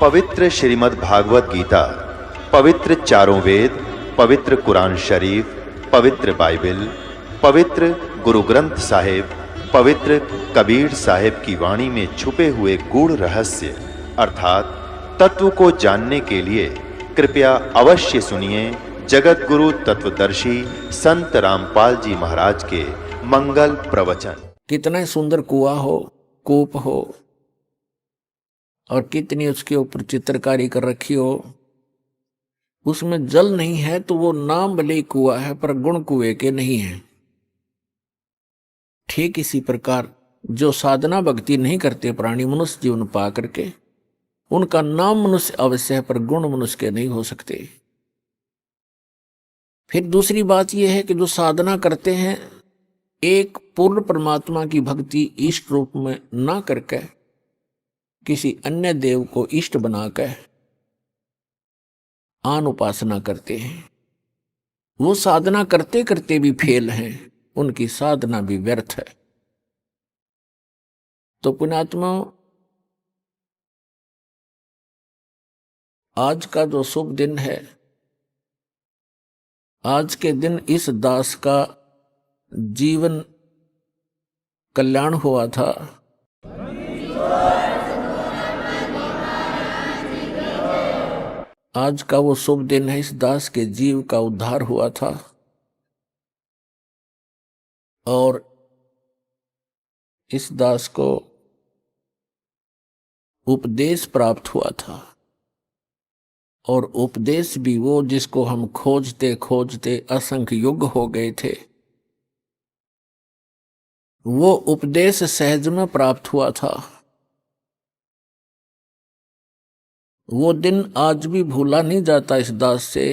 पवित्र श्रीमद् भागवत गीता, पवित्र चारों वेद, पवित्र कुरान शरीफ, पवित्र बाइबल, पवित्र गुरु ग्रंथ साहिब, पवित्र कबीर साहिब की वाणी में छुपे हुए गूढ़ रहस्य अर्थात तत्व को जानने के लिए कृपया अवश्य सुनिए जगत गुरु तत्वदर्शी संत रामपाल जी महाराज के मंगल प्रवचन। कितना सुंदर कुआं हो, कूप हो और कितनी उसके ऊपर चित्रकारी कर रखी हो, उसमें जल नहीं है तो वो नाम भले ही कुआं है पर गुण कुएं के नहीं है। ठीक इसी प्रकार जो साधना भक्ति नहीं करते प्राणी मनुष्य जीवन पा करके, उनका नाम मनुष्य अवश्य है पर गुण मनुष्य के नहीं हो सकते। फिर दूसरी बात यह है कि जो साधना करते हैं एक पूर्ण परमात्मा की भक्ति इष्ट रूप में ना करके किसी अन्य देव को इष्ट बनाकर आन उपासना करते हैं, वो साधना करते करते भी फेल हैं, उनकी साधना भी व्यर्थ है। तो पुण्यात्मा, आज का जो शुभ दिन है, आज के दिन इस दास का जीवन कल्याण हुआ था। आज का वो शुभ दिन है, इस दास के जीव का उद्धार हुआ था और इस दास को उपदेश प्राप्त हुआ था। और उपदेश भी वो जिसको हम खोजते खोजते असंख्य युग हो गए थे, वो उपदेश सहज में प्राप्त हुआ था। वो दिन आज भी भूला नहीं जाता इस दास से।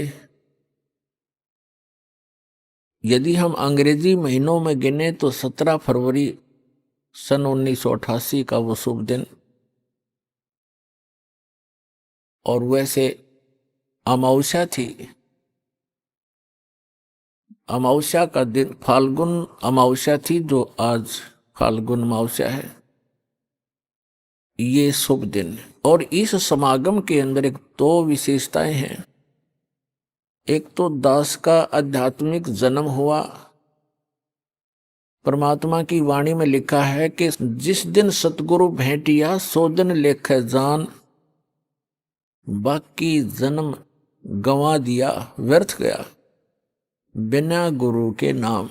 यदि हम अंग्रेजी महीनों में गिने तो 17 फरवरी सन 1988 का वो शुभ दिन, और वैसे अमावस्या थी। अमावस्या का दिन फाल्गुन अमावस्या थी, जो आज फाल्गुन अमावस्या है, ये शुभ दिन। और इस समागम के अंदर एक दो विशेषताएं हैं। एक तो दास का आध्यात्मिक जन्म हुआ। परमात्मा की वाणी में लिखा है कि जिस दिन सतगुरु भेंटिया सो दिन लेखे जान, बाकी जन्म गंवा दिया व्यर्थ गया बिना गुरु के नाम।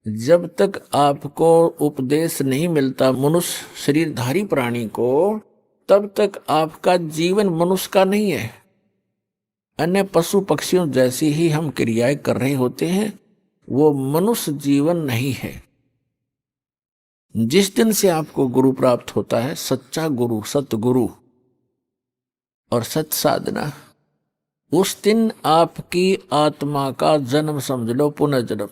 जब तक आपको उपदेश नहीं मिलता मनुष्य शरीरधारी प्राणी को, तब तक आपका जीवन मनुष्य का नहीं है। अन्य पशु पक्षियों जैसी ही हम क्रियाएं कर रहे होते हैं, वो मनुष्य जीवन नहीं है। जिस दिन से आपको गुरु प्राप्त होता है, सच्चा गुरु, सतगुरु और सत साधना, उस दिन आपकी आत्मा का जन्म समझ लो, पुनर्जन्म,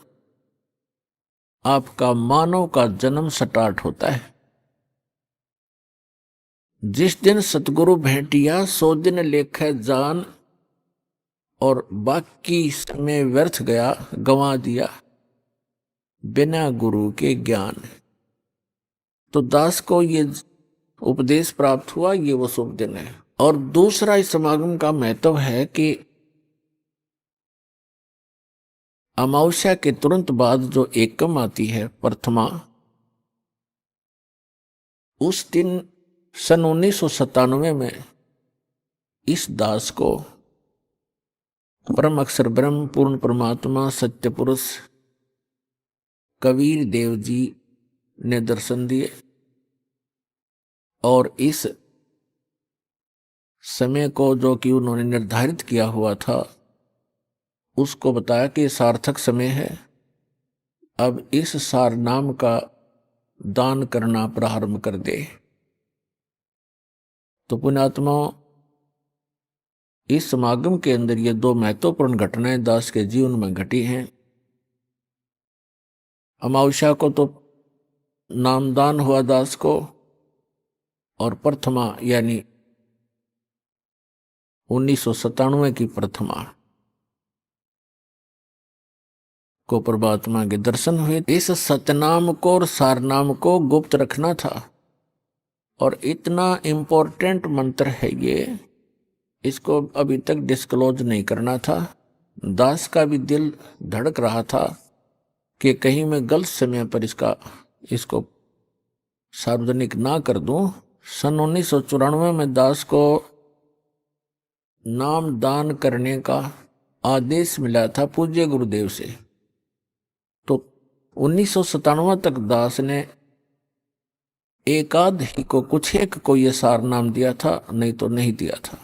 आपका मानव का जन्म स्टार्ट होता है। जिस दिन सतगुरु भेंटिया सो दिन लेखे जान, और बाकी समय व्यर्थ गया गंवा दिया बिना गुरु के ज्ञान। तो दास को ये उपदेश प्राप्त हुआ, ये वो शुभ दिन है। और दूसरा इस समागम का महत्व है कि अमावस्या के तुरंत बाद जो एकम आती है, प्रथमा, उस दिन सन 1997 में इस दास को परम अक्षर ब्रह्म पूर्ण परमात्मा सत्य पुरुष कबीर देव जी ने दर्शन दिए और इस समय को जो कि उन्होंने निर्धारित किया हुआ था, उसको बताया कि सार्थक समय है, अब इस सार नाम का दान करना प्रारंभ कर दे। तो पुण्यात्मा, इस समागम के अंदर ये दो महत्वपूर्ण घटनाएं दास के जीवन में घटी हैं। अमावस्या को तो नामदान हुआ दास को, और प्रथमा यानी 1997 की प्रथमा को परमात्मा के दर्शन हुए। इस सतनाम को और सारनाम को गुप्त रखना था। और इतना इम्पोर्टेंट मंत्र है ये, इसको अभी तक डिस्क्लोज नहीं करना था। दास का भी दिल धड़क रहा था कि कहीं मैं गलत समय पर इसको सार्वजनिक ना कर दूं। सन 1994 में दास को नाम दान करने का आदेश मिला था पूज्य गुरुदेव से। तो 1997 तक दास ने एकाध ही को कुछ एक को यह सार नाम दिया था, नहीं तो नहीं दिया था।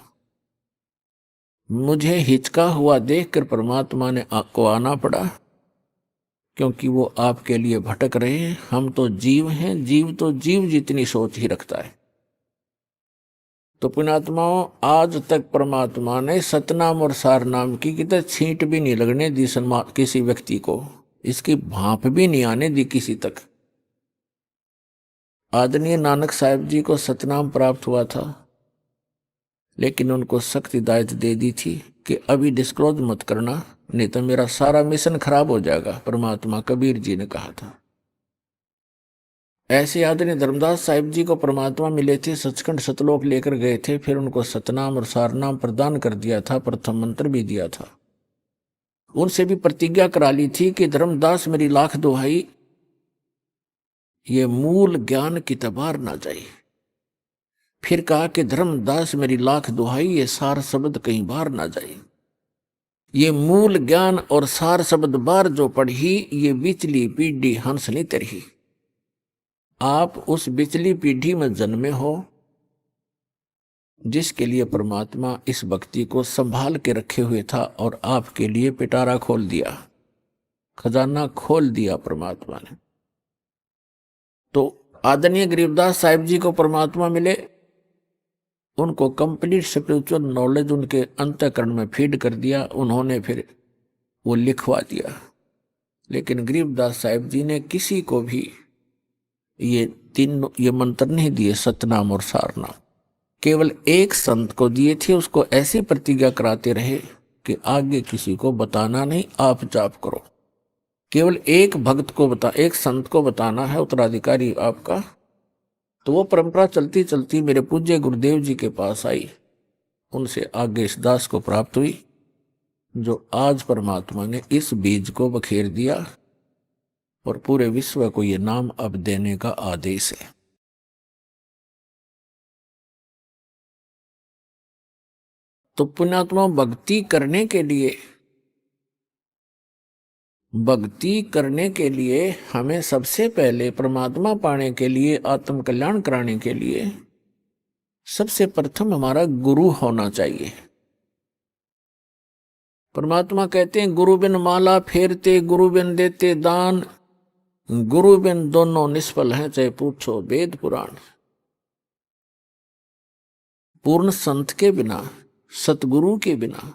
मुझे हिचका हुआ देखकर परमात्मा ने आपको आना पड़ा, क्योंकि वो आपके लिए भटक रहे हैं। हम तो जीव हैं, जीव तो जीव जितनी सोच ही रखता है। तो पुण्यात्माओं, आज तक परमात्मा ने सतनाम और सारनाम की कितने छींट भी नहीं लगने दी किसी व्यक्ति को, इसकी भाप भी नहीं आने दी किसी तक। आदरणीय नानक साहब जी को सतनाम प्राप्त हुआ था, लेकिन उनको सख्त हिदायत दे दी थी कि अभी डिस्क्लोज मत करना, नहीं तो मेरा सारा मिशन खराब हो जाएगा, परमात्मा कबीर जी ने कहा था। ऐसे आदरणीय धर्मदास साहिब जी को परमात्मा मिले थे, सचखंड सतलोक लेकर गए थे, फिर उनको सतनाम और सारनाम प्रदान कर दिया था, प्रथम मंत्र भी दिया था। उनसे भी प्रतिज्ञा करा ली थी कि धर्मदास मेरी लाख दुहाई, ये मूल ज्ञान की तबार ना जाए। फिर कहा कि धर्मदास मेरी लाख दुहाई, ये सार शब्द कहीं बाहर ना जाए। ये मूल ज्ञान और सार शब्द बार जो पढ़ी, ये बिचली पीढ़ी हंस नहीं तरही। आप उस बिचली पीढ़ी में जन्मे हो जिसके लिए परमात्मा इस भक्ति को संभाल के रखे हुए था, और आपके लिए पिटारा खोल दिया, खजाना खोल दिया परमात्मा ने। तो आदरणीय गरीबदास साहिब जी को परमात्मा मिले, उनको कंप्लीट स्पिरिचुअल नॉलेज उनके अंतःकरण में फीड कर दिया, उन्होंने फिर वो लिखवा दिया। लेकिन गरीबदास साहिब जी ने किसी को भी ये मंत्र नहीं दिए, सतनाम और सारनाम। केवल एक संत को दिए थे, उसको ऐसी प्रतिज्ञा कराते रहे कि आगे किसी को बताना नहीं, आप जाप करो। केवल एक भक्त को एक संत को बताना है, उत्तराधिकारी आपका। तो वो परंपरा चलती चलती मेरे पूज्य गुरुदेव जी के पास आई, उनसे आगे इस दास को प्राप्त हुई, जो आज परमात्मा ने इस बीज को बखेर दिया और पूरे विश्व को ये नाम अब देने का आदेश है। तो पुण्यात्मा, भक्ति करने के लिए हमें सबसे पहले परमात्मा पाने के लिए, आत्म कल्याण कराने के लिए सबसे प्रथम हमारा गुरु होना चाहिए। परमात्मा कहते हैं, गुरु बिन माला फेरते, गुरु बिन देते दान, गुरु बिन दोनों निष्फल हैं, चाहे पूछो वेद पुराण। पूर्ण संत के बिना, सतगुरु के बिना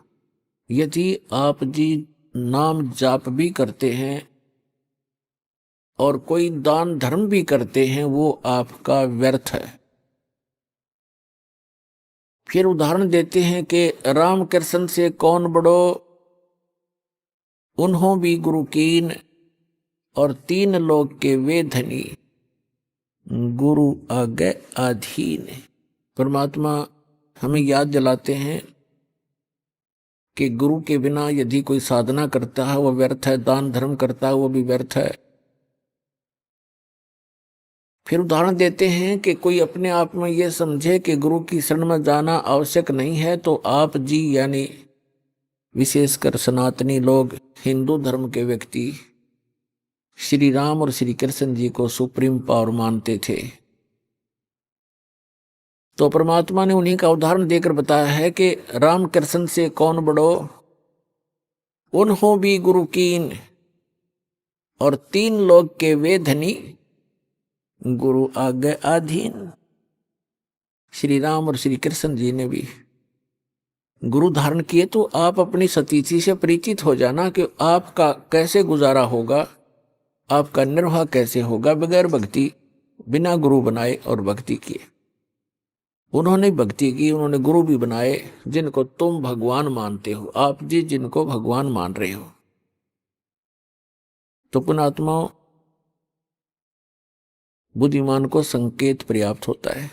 यदि आप जी नाम जाप भी करते हैं और कोई दान धर्म भी करते हैं, वो आपका व्यर्थ है। फिर उदाहरण देते हैं कि राम कृष्ण से कौन बड़ो, उन्हों भी गुरु कीन, और तीन लोग के वे धनी, गुरु आगे अधीन। परमात्मा हमें याद दिलाते हैं कि गुरु के बिना यदि कोई साधना करता है वो व्यर्थ है, दान धर्म करता है वो भी व्यर्थ है। फिर उदाहरण देते हैं कि कोई अपने आप में ये समझे कि गुरु की शरण में जाना आवश्यक नहीं है, तो आप जी यानी विशेषकर सनातनी लोग, हिंदू धर्म के व्यक्ति श्री राम और श्री कृष्ण जी को सुप्रीम पावर मानते थे। तो परमात्मा ने उन्हीं का उदाहरण देकर बताया है कि राम कृष्ण से कौन बड़ो, उन्हों भी गुरु कीन, और तीन लोग के वे धनी, गुरु आगे अधीन। श्री राम और श्री कृष्ण जी ने भी गुरु धारण किए। तो आप अपनी सतीथि से परिचित हो जाना कि आपका कैसे गुजारा होगा, आपका निर्वाह कैसे होगा बगैर भक्ति, बिना गुरु बनाए और भक्ति किए। उन्होंने भक्ति की, उन्होंने गुरु भी बनाए जिनको तुम भगवान मानते हो, आप जी जिनको भगवान मान रहे हो। तो पुण्यात्माओं, बुद्धिमान को संकेत पर्याप्त होता है।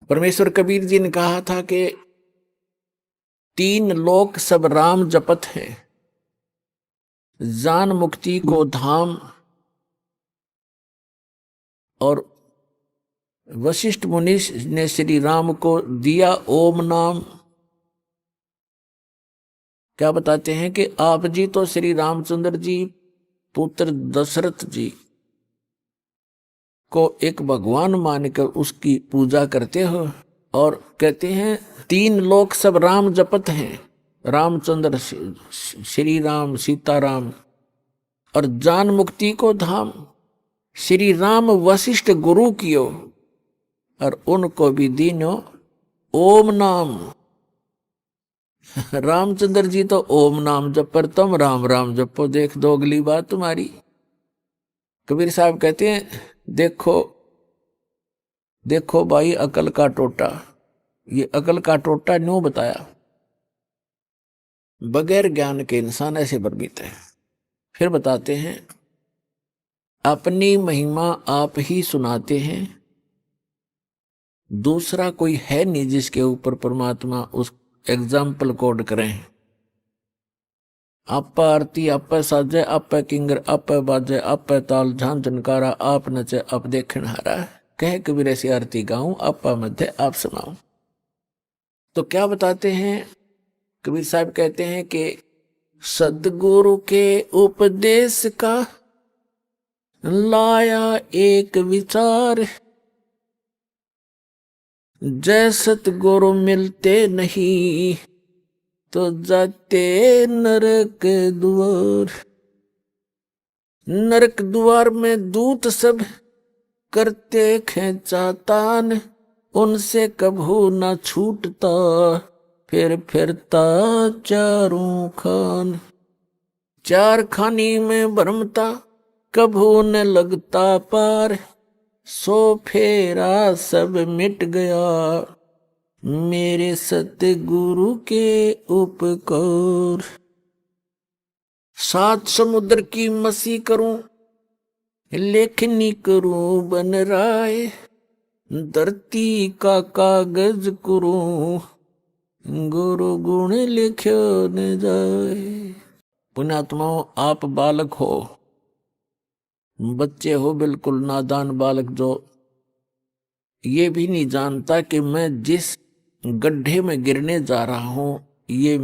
परमेश्वर कबीर जी ने कहा था कि 3 लोक सब राम जपत है, जान मुक्ति को धाम। और वशिष्ठ मुनि ने श्री राम को दिया ओम नाम। क्या बताते हैं कि आप जी तो श्री रामचंद्र जी पुत्र दशरथ जी को एक भगवान मानकर उसकी पूजा करते हो, और कहते हैं 3 लोक सब राम जपत हैं, रामचंद्र श्री राम सीताराम, और जान मुक्ति को धाम। श्री राम वशिष्ठ गुरु कियो और उनको भी दीनो ओम नाम। रामचंद्र जी तो ओम नाम जप पर, तुम राम राम जपो, देख दो अगली बात तुम्हारी। कबीर साहब कहते हैं देखो देखो भाई अकल का टोटा। ये अकल का टोटा न्यों बताया, बगैर ज्ञान के इंसान ऐसे भ्रमित है। फिर बताते हैं अपनी महिमा आप ही सुनाते हैं, दूसरा कोई है नहीं जिसके ऊपर परमात्मा उस एग्जाम्पल कोड करें। आप आरती आप साजे आप किंगर आप बाजे आप ताल झान झनकारा आप नचे आप देखण हारा, कह कबीर ऐसी आरती गाऊं आप मध्य आप सुनाऊं। तो क्या बताते हैं कबीर साहब, कहते हैं कि सदगुरु के उपदेश का लाया एक विचार, जय सतगुरु मिलते नहीं तो जाते नरक द्वार। नरक द्वार में दूत सब करते खेचातान, उनसे कभू न छूटता फिर फिरता चारों खान। 4 खानी में भरमता कभू न लगता पार, सो फेरा सब मिट गया मेरे सतगुरु के उपकार। 7 समुद्र की मसी करूं लेखनी करूं बन राय, धरती का कागज करूं गुरु गुण लिख्यो न जाए। पुण्यात्माओं, आप बालक हो, बच्चे हो, बिल्कुल नादान बालक, जो ये भी नहीं जानता कि मैं जिस गड्ढे में गिरने जा रहा हूं ये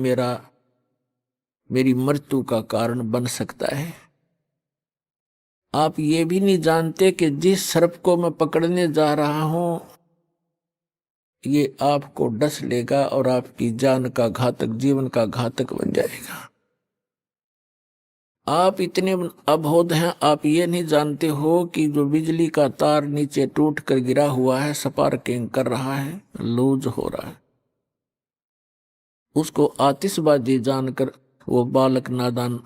मेरी मृत्यु का कारण बन सकता है। आप ये भी नहीं जानते कि जिस सर्प को मैं पकड़ने जा रहा हूं ये आपको डस लेगा और आपकी जान का घातक, जीवन का घातक बन जाएगा। आप इतने अबोध हैं, आप ये नहीं जानते हो कि जो बिजली का तार नीचे टूट कर गिरा हुआ है, स्पार्किंग कर रहा है, लूज हो रहा है, उसको आतिशबाजी जानकर वो बालक नादान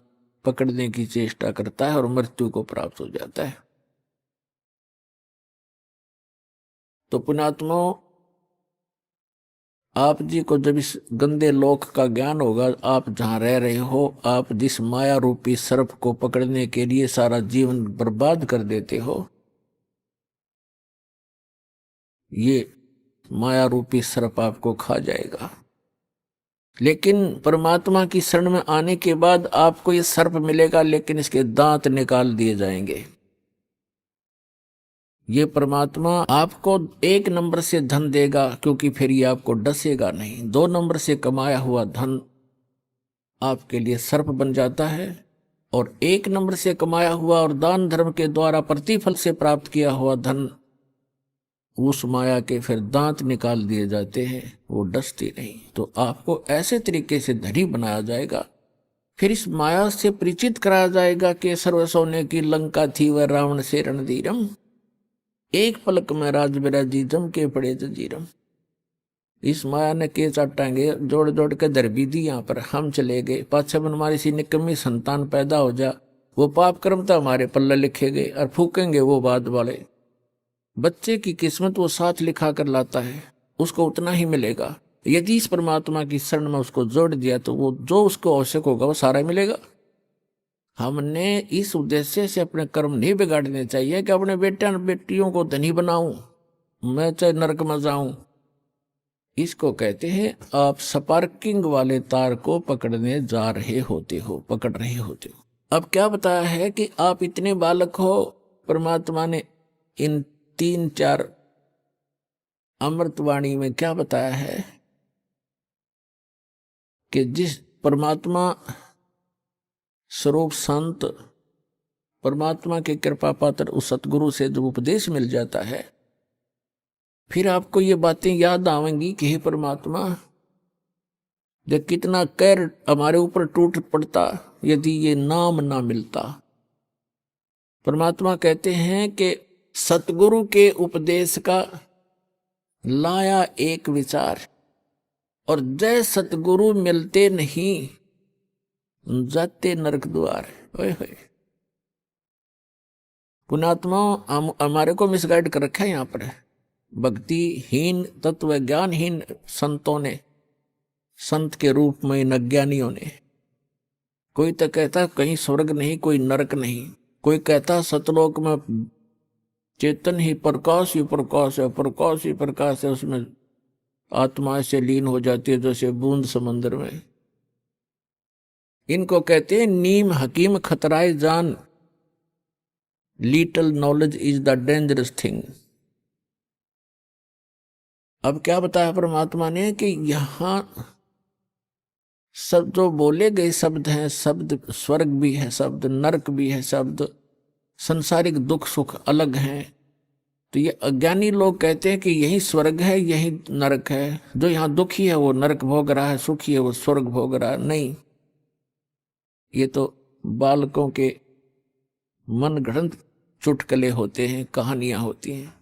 पकड़ने की चेष्टा करता है और मृत्यु को प्राप्त हो जाता है। तो पुण्यात्माओं, आप जी को जब इस गंदे लोक का ज्ञान होगा, आप जहां रह रहे हो, आप जिस माया रूपी सर्प को पकड़ने के लिए सारा जीवन बर्बाद कर देते हो, ये माया रूपी सर्प आपको खा जाएगा। लेकिन परमात्मा की शरण में आने के बाद आपको ये सर्प मिलेगा, लेकिन इसके दांत निकाल दिए जाएंगे। ये परमात्मा आपको 1 नंबर से धन देगा, क्योंकि फिर ये आपको डसेगा नहीं। 2 नंबर से कमाया हुआ धन आपके लिए सर्प बन जाता है, और 1 नंबर से कमाया हुआ और दान धर्म के द्वारा प्रतिफल से प्राप्त किया हुआ धन, उस माया के फिर दांत निकाल दिए जाते हैं, वो डसती नहीं। तो आपको ऐसे तरीके से धनी बनाया जाएगा, फिर इस माया से परिचित कराया जाएगा कि सर्व सोने की लंका थी वह रावण से रणधीरम, एक पलक में राज बिराजी जम के पड़े जजीरम। इस माया ने के चाटांगे जोड़ जोड़ के धर भी दी, यहाँ पर हम चले गए, पाछे बन हमारी सी निकम्मी संतान पैदा हो जा, वो पाप कर्म तो हमारे पल्ले लिखे गए और फूकेंगे वो बाद वाले। बच्चे की किस्मत वो साथ लिखा कर लाता है, उसको उतना ही मिलेगा। यदि इस परमात्मा की शरण में उसको जोड़ दिया तो वो जो उसको आवश्यक होगा वो सारा मिलेगा। हमने इस उद्देश्य से अपने कर्म नहीं बिगाड़ने चाहिए कि अपने बेटियों को धनी बनाऊं, मैं चाहे नरक में जाऊं, इसको कहते हैं आप स्पार्किंग वाले तार को पकड़ने जा रहे होते हो, पकड़ रहे होते हो। अब क्या बताया है कि आप इतने बालक हो, परमात्मा ने इन 3-4 अमृतवाणी में क्या बताया है कि जिस परमात्मा स्वरूप संत, परमात्मा के कृपा पात्र उस सतगुरु से जब उपदेश मिल जाता है, फिर आपको ये बातें याद आवेंगी कि हे परमात्मा, जब कितना कहर हमारे ऊपर टूट पड़ता यदि ये नाम ना मिलता। परमात्मा कहते हैं कि सतगुरु के उपदेश का लाया एक विचार, और जय सतगुरु मिलते नहीं जाते नरक द्वार। ओए होए, पुणात्मा हमारे को मिसगाइड कर रखा है यहाँ पर। भक्तिहीन तत्व ज्ञानहीन संतों ने, संत के रूप में इन अज्ञानियों ने, कोई तो कहता कहीं स्वर्ग नहीं कोई नरक नहीं, कोई कहता सतलोक में चेतन ही प्रकाश ही प्रकाश है, प्रकाश ही प्रकाश है, उसमें आत्मा से लीन हो जाती है जैसे बूंद समंदर में। इनको कहते हैं नीम हकीम खतराए जान, little knowledge is the dangerous thing. अब क्या बताया परमात्मा ने कि यहां सब जो बोले गए शब्द हैं, शब्द स्वर्ग भी है, शब्द नरक भी है, शब्द संसारिक दुख सुख अलग हैं। तो ये अज्ञानी लोग कहते हैं कि यही स्वर्ग है यही नरक है, जो यहाँ दुखी है वो नरक भोग रहा है, सुखी है वो स्वर्ग भोग रहा है। नहीं, ये तो बालकों के मन गढ़ंत चुटकले होते हैं, कहानियां होती हैं।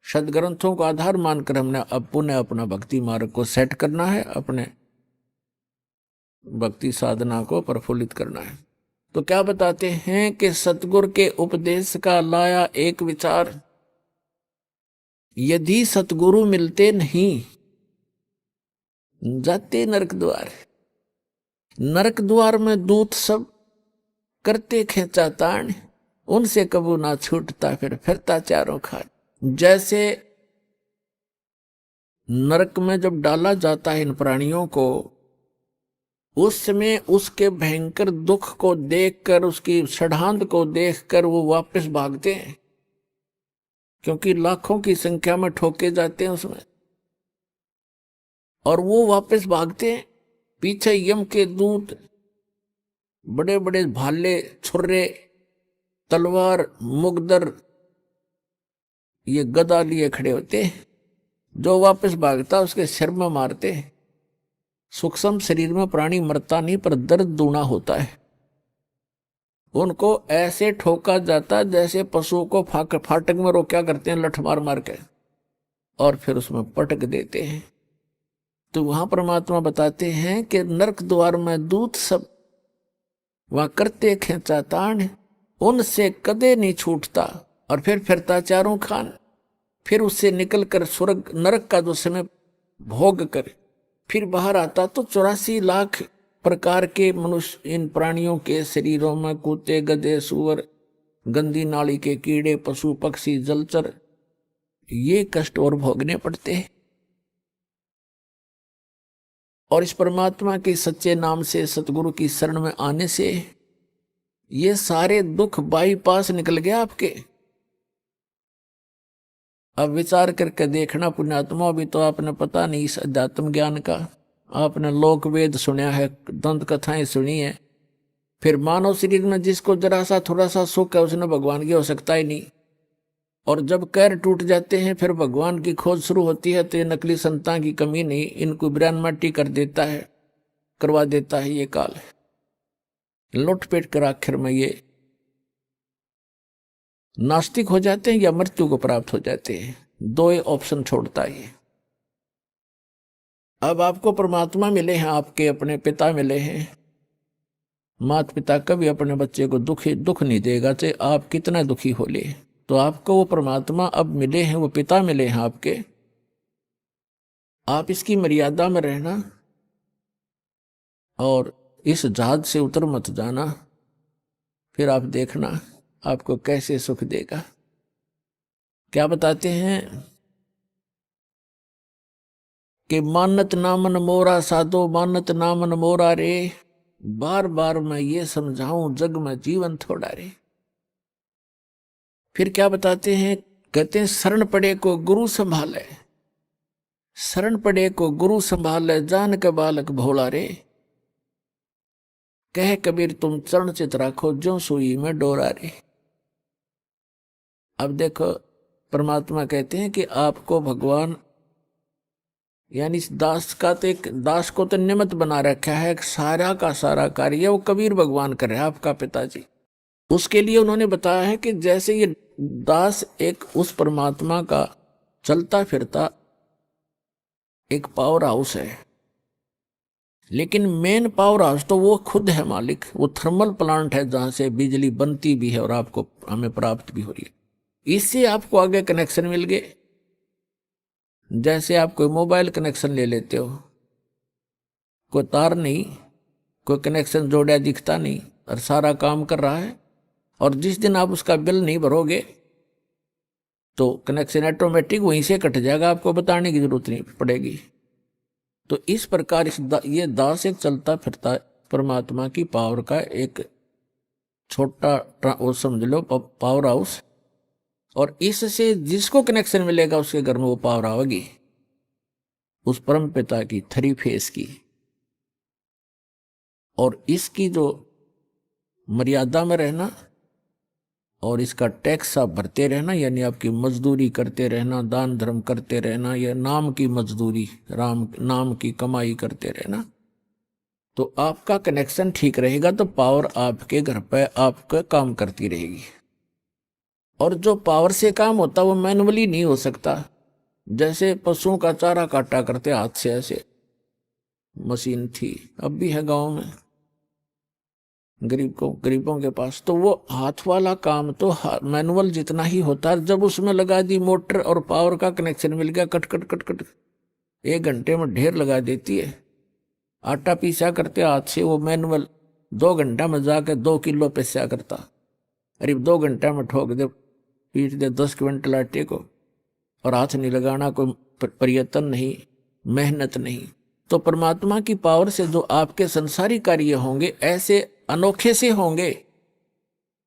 सदग्रंथों को आधार मानकर हमने अब पुनः अपना भक्ति मार्ग को सेट करना है, अपने भक्ति साधना को प्रफुल्लित करना है। तो क्या बताते हैं कि सतगुरु के उपदेश का लाया एक विचार, यदि सतगुरु मिलते नहीं जाते नरक द्वार। नरक द्वार में दूत सब करते खेचा ताण, उनसे कबू ना छूटता फिरता चारों खान। जैसे नरक में जब डाला जाता है इन प्राणियों को, उस समय उसके भयंकर दुख को देखकर, उसकी षड्हांत को देखकर वो वापस भागते हैं, क्योंकि लाखों की संख्या में ठोके जाते हैं उसमें, और वो वापस भागते हैं। पीछे यम के दूत बड़े बड़े भाले, छुर्रे, तलवार, मुगदर, ये गदा लिए खड़े होते हैं। जो वापस भागता उसके सिर में मारते हैं। सूक्ष्म शरीर में प्राणी मरता नहीं पर दर्द दूना होता है। उनको ऐसे ठोका जाता जैसे पशुओं को फाटक में रोका करते हैं लठ मार मार के, और फिर उसमें पटक देते हैं। तो वहां परमात्मा बताते हैं कि नरक द्वार में दूत सब वहां करते खेचा ताण, उनसे कदे नहीं छूटता, और फिर फिरता चारों खान। फिर उससे निकलकर स्वर्ग नरक का जो समय भोग कर फिर बाहर आता तो 84 लाख प्रकार के मनुष्य इन प्राणियों के शरीरों में, कुत्ते, गधे, सूअर, गंदी नाली के कीड़े, पशु पक्षी, जलचर, ये कष्ट और भोगने पड़ते हैं। और इस परमात्मा के सच्चे नाम से, सतगुरु की शरण में आने से ये सारे दुख बाईपास निकल गया आपके। अब विचार करके देखना पुण्यात्मा, भी तो आपने पता नहीं इस अध्यात्म ज्ञान का, आपने लोक वेद सुना है, दंत कथाएं सुनी है, फिर मानव शरीर में जिसको जरा सा थोड़ा सा सुख है उसने भगवान की हो सकता ही नहीं। और जब कैर टूट जाते हैं फिर भगवान की खोज शुरू होती है, तो ये नकली संतान की कमी नहीं, इनको बिरान माटी कर देता है, करवा देता है ये काल। लुटपेट कर आखिर में ये नास्तिक हो जाते हैं या मृत्यु को प्राप्त हो जाते हैं। दो ही ऑप्शन छोड़ता है। अब आपको परमात्मा मिले हैं, आपके अपने पिता मिले हैं। माता पिता कभी अपने बच्चे को दुख नहीं देगा, चाहे आप कितना दुखी हो ले। तो आपको वो परमात्मा अब मिले हैं, वो पिता मिले हैं आपके। आप इसकी मर्यादा में रहना और इस जहाज से उतर मत जाना, फिर आप देखना आपको कैसे सुख देगा। क्या बताते हैं कि मानत नामन मोरा साधो मानत नामन मोरा रे, बार बार मैं ये समझाऊं जग में जीवन थोड़ा रे। फिर क्या बताते हैं, कहते हैं शरण पड़े को गुरु संभाले, शरण पड़े को गुरु संभाले, जान के बालक भोला रे। कह कबीर तुम चरण चित राखो, जो सुई में डोरा रे। अब देखो परमात्मा कहते हैं कि आपको भगवान यानी इस दास का तो एक दास को तो निमित्त बना रखा है, सारा का सारा कार्य वो कबीर भगवान कर रहे हैं, आपका पिताजी। उसके लिए उन्होंने बताया है कि जैसे ये दास एक उस परमात्मा का चलता फिरता एक पावर हाउस है, लेकिन मेन पावर हाउस तो वो खुद है मालिक। वो थर्मल प्लांट है जहां से बिजली बनती भी है और आपको हमें प्राप्त भी हो रही है। इससे आपको आगे कनेक्शन मिल गए। जैसे आप कोई मोबाइल कनेक्शन ले लेते हो, कोई तार नहीं, कोई कनेक्शन जोड़ा दिखता नहीं और सारा काम कर रहा है, और जिस दिन आप उसका बिल नहीं भरोगे तो कनेक्शन ऑटोमेटिक वहीं से कट जाएगा, आपको बताने की जरूरत नहीं पड़ेगी। तो इस प्रकार ये दास एक चलता फिरता परमात्मा की पावर का एक छोटा वो समझ लो पावर हाउस, और इससे जिसको कनेक्शन मिलेगा उसके घर में वो पावर आएगी, उस परम पिता की थ्री फेस की। और इसकी जो मर्यादा में रहना और इसका टैक्स आप भरते रहना, यानी आपकी मजदूरी करते रहना, दान धर्म करते रहना, या नाम की मजदूरी, नाम की कमाई करते रहना, तो आपका कनेक्शन ठीक रहेगा, तो पावर आपके घर पे आपका काम करती रहेगी। और जो पावर से काम होता वो मैनुअली नहीं हो सकता। जैसे पशुओं का चारा काटा करते हाथ से, ऐसे मशीन थी, अब भी है गांव में गरीबों के पास, तो वो हाथ वाला काम तो मैनुअल जितना ही होता है। जब उसमें लगा दी मोटर और पावर का कनेक्शन मिल गया, कट कट कट कट 1 घंटे में ढेर लगा देती है। आटा पीसा करते हाथ से, वो मैनुअल 2 घंटा में जाकर 2 किलो पिसा करता। अरे 2 घंटा में ठोक दे, पीट दे 10 क्विंटल आटे को, और हाथ नहीं लगाना, कोई प्रयत्न नहीं, मेहनत नहीं। तो परमात्मा की पावर से जो आपके संसारी कार्य होंगे ऐसे अनोखे से होंगे।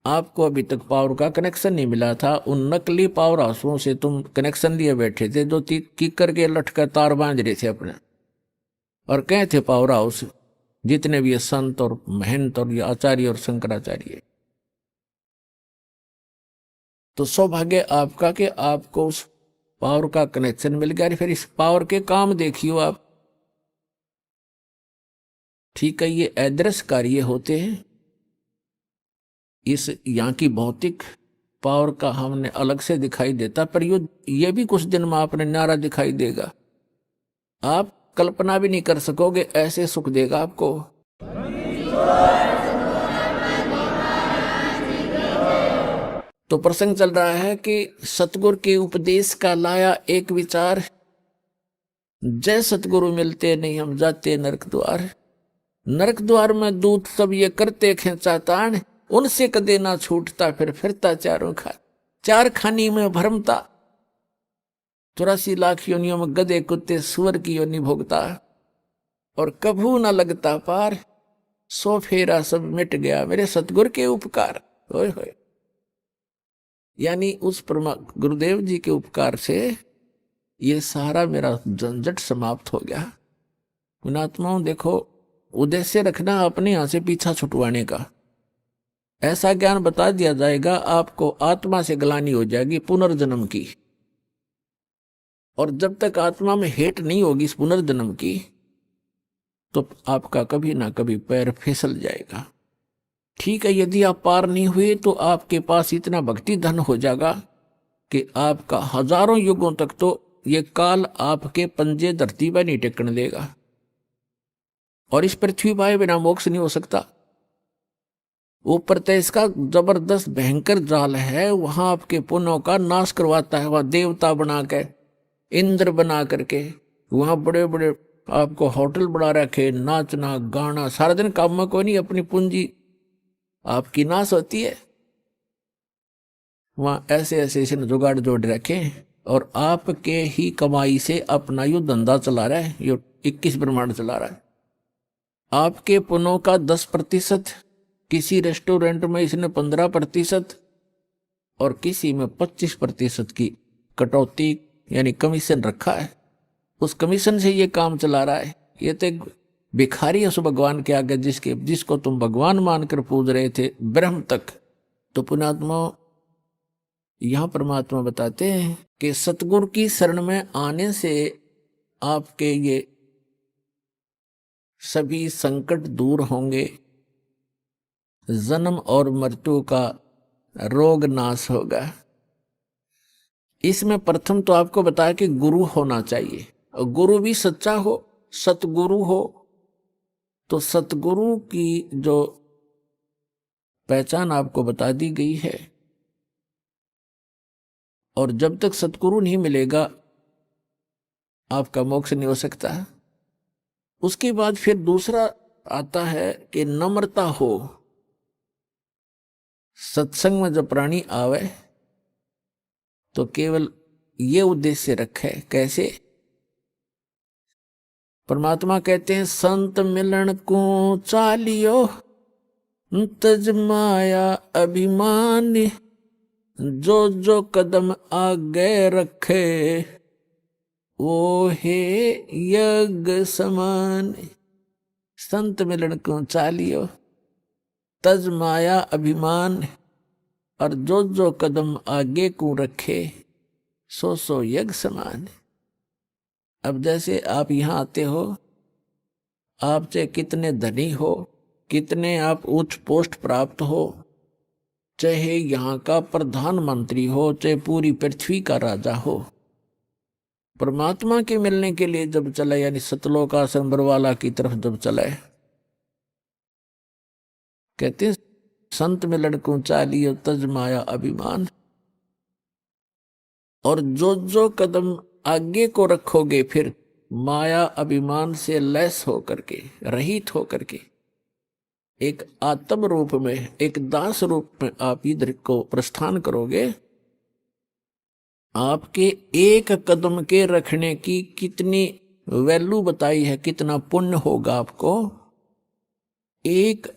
आपको अभी तक पावर का कनेक्शन नहीं मिला था, उन नकली पावर हाउसों से तुम कनेक्शन लिए बैठे थे, जो कीकर के लटकर तार बांध रहे थे अपने, और कहे थे पावर हाउस जितने भी संत और महंत और आचार्य और शंकराचार्य। तो सौभाग्य आपका कि आपको उस पावर का कनेक्शन मिल गया। फिर इस पावर के काम देखियो आप, ठीक है, ये अदृश्य कार्य होते हैं। इस यहाँ की भौतिक पावर का हमने अलग से दिखाई देता, पर ये भी कुछ दिन में आपने न्यारा दिखाई देगा। आप कल्पना भी नहीं कर सकोगे, ऐसे सुख देगा आपको। तो प्रसंग चल रहा है कि सतगुरु के उपदेश का लाया एक विचार, जय सतगुरु मिलते नहीं हम जाते नरक द्वार। नरक द्वार में दूत सब ये करते खेचा तान, उनसे कदे ना छूटता फिर फिरता चार खानी में भरमता। 84 लाख योनियों में गधे कुत्ते सुअर की योनि भोगता, और कभू ना लगता पार, 100 फेरा सब मिट गया मेरे सतगुरु के उपकार। होय होय, यानी उस गुरुदेव जी के उपकार से ये सारा मेरा झंझट समाप्त हो गया। पुणात्माओं देखो, उद्देश्य रखना अपने यहां से पीछा छुटवाने का। ऐसा ज्ञान बता दिया जाएगा, आपको आत्मा से ग्लानि हो जाएगी पुनर्जन्म की, और जब तक आत्मा में हेट नहीं होगी इस पुनर्जन्म की, तो आपका कभी ना कभी पैर फिसल जाएगा। ठीक है, यदि आप पार नहीं हुए तो आपके पास इतना भक्ति धन हो जाएगा कि आपका हजारों युगों तक तो ये काल आपके पंजे धरती पर नहीं टेकने देगा, और इस पृथ्वी पर बिना मोक्ष नहीं हो सकता। ऊपर तो इसका जबरदस्त भयंकर जाल है, वहां आपके पुण्यों का नाश करवाता है। वहां देवता बना के, इंद्र बना करके, वहां बड़े बड़े आपको होटल बना रखे, नाचना गाना, सारा दिन काम में कोई नहीं, अपनी पूंजी आपकी नाश होती है। वहां ऐसे ऐसे जुगाड़ जोड़ रखे, और आपके ही कमाई से अपना यो धंधा चला रहा है, यो 21 ब्रह्मांड चला रहा है। आपके पुनों का 10%, किसी रेस्टोरेंट में इसने 15% और किसी में 25% की कटौती यानी कमीशन रखा है। उस कमीशन से ये काम चला रहा है। ये तो एक भिखारी है उस भगवान के आगे, जिसको तुम भगवान मानकर पूज रहे थे ब्रह्म तक। तो पुण्यात्मा, यहां परमात्मा बताते हैं कि सतगुरु की शरण में आने से आपके ये सभी संकट दूर होंगे, जन्म और मृत्यु का रोग नाश होगा। इसमें प्रथम तो आपको बताया कि गुरु होना चाहिए, और गुरु भी सच्चा हो, सतगुरु हो। तो सतगुरु की जो पहचान आपको बता दी गई है, और जब तक सतगुरु नहीं मिलेगा आपका मोक्ष नहीं हो सकता। उसके बाद फिर दूसरा आता है कि नम्रता हो। सत्संग में जब प्राणी आवे तो केवल ये उद्देश्य रखे। कैसे? परमात्मा कहते हैं, संत मिलन को चालियो तज माया अभिमान, जो जो कदम आगे रखे वो है यज्ञ समान। संत मिलन को चालियो तज माया अभिमान, और जो जो कदम आगे को रखे सो सो यज्ञ समान। अब जैसे आप यहाँ आते हो, आप चाहे कितने धनी हो, कितने आप उच्च पोस्ट प्राप्त हो, चाहे यहाँ का प्रधानमंत्री हो, चाहे पूरी पृथ्वी का राजा हो, परमात्मा के मिलने के लिए जब चले, यानी सतलोक आश्रम बरवाला की तरफ जब चले, कहते हैं संत मिलन को चालियो तज माया अभिमान, और जो जो कदम आगे को रखोगे फिर माया अभिमान से लैस होकर के, रहित होकर के, एक आत्म रूप में, एक दास रूप में आप इधर को प्रस्थान करोगे। आपके एक कदम के रखने की कितनी वैल्यू बताई है, कितना पुण्य होगा आपको। एक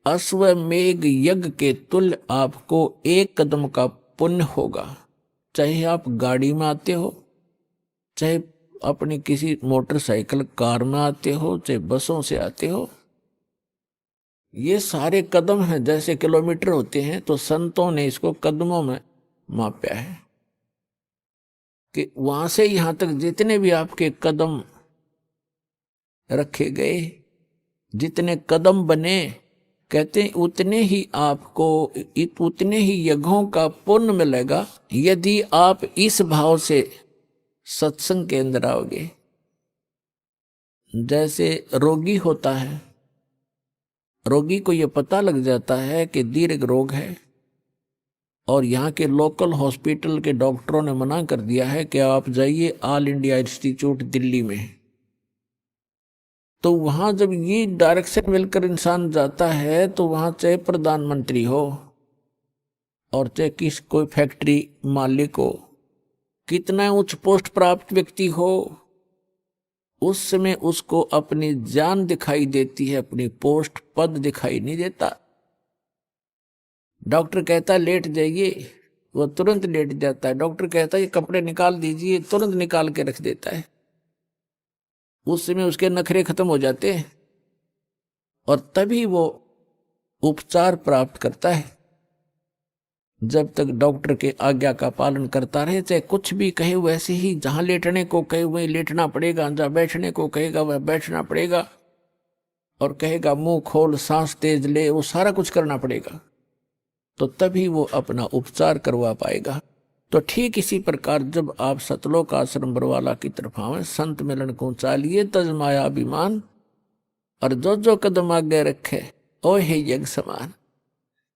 अश्वमेघ यज्ञ के तुल्य आपको एक कदम का पुण्य होगा। चाहे आप गाड़ी में आते हो, चाहे अपनी किसी मोटरसाइकिल कार में आते हो, चाहे बसों से आते हो, ये सारे कदम हैं। जैसे किलोमीटर होते हैं तो संतों ने इसको कदमों में मापा है कि वहां से यहां तक जितने भी आपके कदम रखे गए, जितने कदम बने, कहते हैं उतने ही आपको, उतने ही यज्ञों का पुण्य मिलेगा यदि आप इस भाव से सत्संग के अंदर आओगे। जैसे रोगी होता है, रोगी को यह पता लग जाता है कि दीर्घ रोग है, और यहाँ के लोकल हॉस्पिटल के डॉक्टरों ने मना कर दिया है कि आप जाइए ऑल इंडिया इंस्टीट्यूट दिल्ली में। तो वहां जब ये डायरेक्शन मिलकर इंसान जाता है तो वहां चाहे प्रधानमंत्री हो और चाहे किस कोई फैक्ट्री मालिक हो, कितना उच्च पोस्ट प्राप्त व्यक्ति हो, उस समय उसको अपनी जान दिखाई देती है, अपनी पोस्ट पद दिखाई नहीं देता। डॉक्टर कहता है लेट जाइए, वो तुरंत लेट जाता है। डॉक्टर कहता है ये कपड़े निकाल दीजिए, तुरंत निकाल के रख देता है। उस समय उसके नखरे खत्म हो जाते हैं और तभी वो उपचार प्राप्त करता है। जब तक डॉक्टर के आज्ञा का पालन करता रहे, चाहे कुछ भी कहे वैसे ही, जहां लेटने को कहे वहीं लेटना पड़ेगा, जहां बैठने को कहेगा वह बैठना पड़ेगा, और कहेगा मुंह खोल सांस तेज ले, वो सारा कुछ करना पड़ेगा, तो तभी वो अपना उपचार करवा पाएगा। तो ठीक इसी प्रकार जब आप सतलोक आश्रम बरवाला की तरफ आवे, संत मिलन को चालिए तज माया अभिमान, और जो जो कदम आगे रखे ओ हे यज्ञ समान,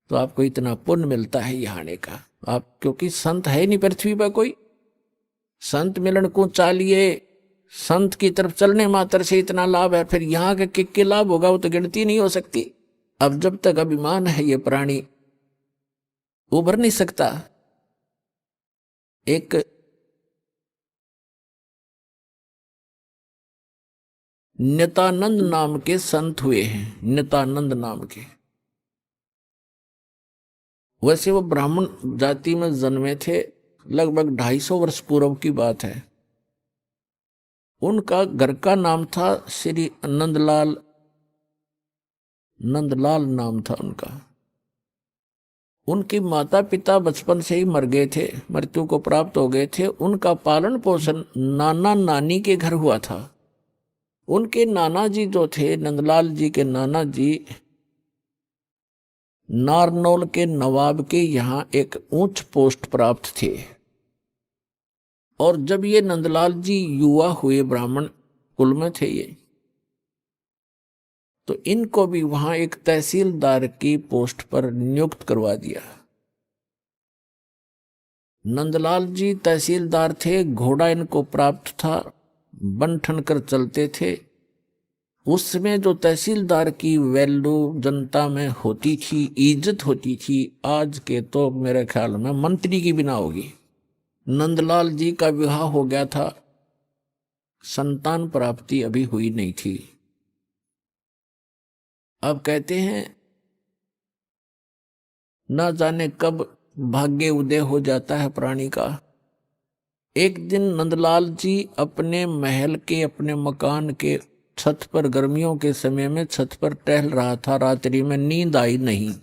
तो आपको इतना पुण्य मिलता है यहाँ आने का। आप क्योंकि संत है नहीं पृथ्वी पर कोई, संत मिलन को चालिए, संत की तरफ चलने मात्र से इतना लाभ है, फिर यहाँ के किक्के लाभ होगा वो तो गिनती नहीं हो सकती। अब जब तक अभिमान है ये प्राणी उभर नहीं सकता। एक नित्यानंद नाम के संत हुए हैं, नित्यानंद नाम के। वैसे वो ब्राह्मण जाति में जन्मे थे, लगभग 250 वर्ष पूर्व की बात है। उनका घर का नाम था श्री नंदलाल, नंदलाल नाम था उनका। उनके माता पिता बचपन से ही मर गए थे, मृत्यु को प्राप्त हो गए थे। उनका पालन पोषण नाना नानी के घर हुआ था। उनके नाना जी जो थे, नंदलाल जी के नाना जी नारनौल के नवाब के यहाँ एक उच्च पोस्ट प्राप्त थे। और जब ये नंदलाल जी युवा हुए, ब्राह्मण कुल में थे ये, तो इनको भी वहां एक तहसीलदार की पोस्ट पर नियुक्त करवा दिया। नंदलाल जी तहसीलदार थे, घोड़ा इनको प्राप्त था, बन ठन कर चलते थे। उसमें जो तहसीलदार की वैल्यू जनता में होती थी, इज्जत होती थी, आज के तो मेरे ख्याल में मंत्री की बिना होगी। नंदलाल जी का विवाह हो गया था, संतान प्राप्ति अभी हुई नहीं थी। अब कहते हैं ना जाने कब भाग्य उदय हो जाता है प्राणी का। एक दिन नंदलाल जी अपने महल के, अपने मकान के छत पर, गर्मियों के समय में छत पर टहल रहा था। रात्रि में नींद आई नहीं,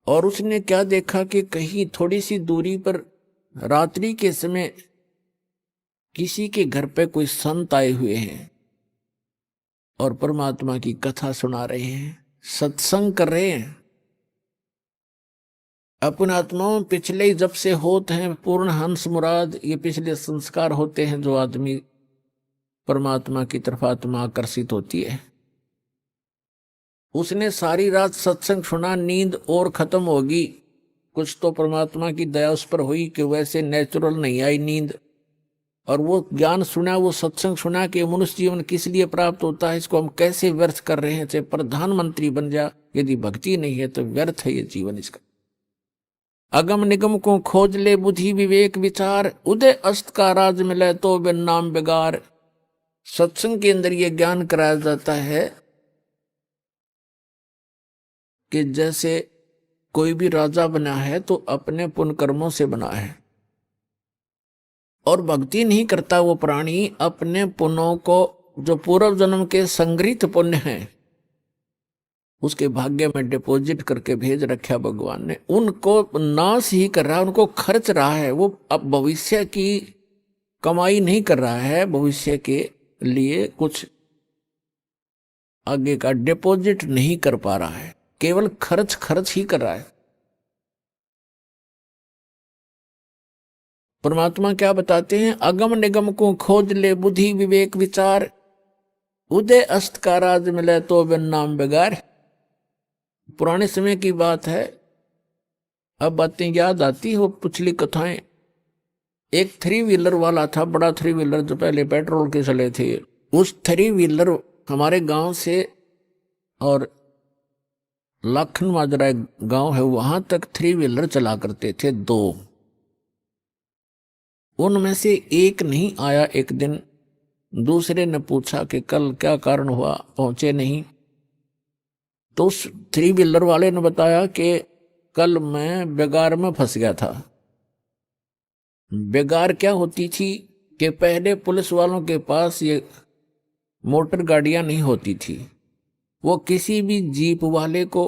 और उसने क्या देखा कि कहीं थोड़ी सी दूरी पर रात्रि के समय किसी के घर पे कोई संत आए हुए हैं और परमात्मा की कथा सुना रहे हैं, सत्संग कर रहे हैं। अपने आत्माओं पिछले जब से होते हैं पूर्ण हंस मुराद, ये पिछले संस्कार होते हैं जो आदमी परमात्मा की तरफ आत्मा आकर्षित होती है। उसने सारी रात सत्संग सुना, नींद और खत्म होगी। कुछ तो परमात्मा की दया उस पर हुई कि वैसे नेचुरल नहीं आई नींद, और वो ज्ञान सुना, वो सत्संग सुना कि मनुष्य जीवन किस लिए प्राप्त होता है, इसको हम कैसे व्यर्थ कर रहे हैं। चाहे प्रधानमंत्री बन जा, यदि भक्ति नहीं है तो व्यर्थ है ये जीवन इसका। अगम निगम को खोज ले बुद्धि विवेक विचार, उदय अस्त का राज मिले तो बिन नाम बेगार। सत्संग के अंदर ये ज्ञान कराया जाता है कि जैसे कोई भी राजा बना है तो अपने पुण्य कर्मों से बना है, और भक्ति नहीं करता वो प्राणी अपने पुण्यों को, जो पूर्व जन्म के संग्रहित पुण्य हैं, उसके भाग्य में डिपॉजिट करके भेज रखा भगवान ने, उनको नाश ही कर रहा है, उनको खर्च रहा है। वो अब भविष्य की कमाई नहीं कर रहा है, भविष्य के लिए कुछ आगे का डिपॉजिट नहीं कर पा रहा है, केवल खर्च ही कर रहा है। परमात्मा क्या बताते हैं, अगम निगम को खोज ले बुद्धि विवेक विचार, उदय अस्त का राज मिले तो बिन नाम बेगार। पुराने समय की बात है, अब बातें याद आती हो पिछली कथाएं। एक 3 व्हीलर वाला था, बड़ा 3 व्हीलर जो पहले पेट्रोल के चले थे। उस 3 व्हीलर हमारे गांव से, और लाखन माजरा गांव है, वहां तक 3 व्हीलर चला करते थे 2। उनमें से एक नहीं आया। एक दिन दूसरे ने पूछा कि कल क्या कारण हुआ, पहुंचे नहीं। तो उस 3 व्हीलर वाले ने बताया कि कल मैं बेगार में फंस गया था। बेगार क्या होती थी कि पहले पुलिस वालों के पास ये मोटर गाड़ियां नहीं होती थी। वो किसी भी जीप वाले को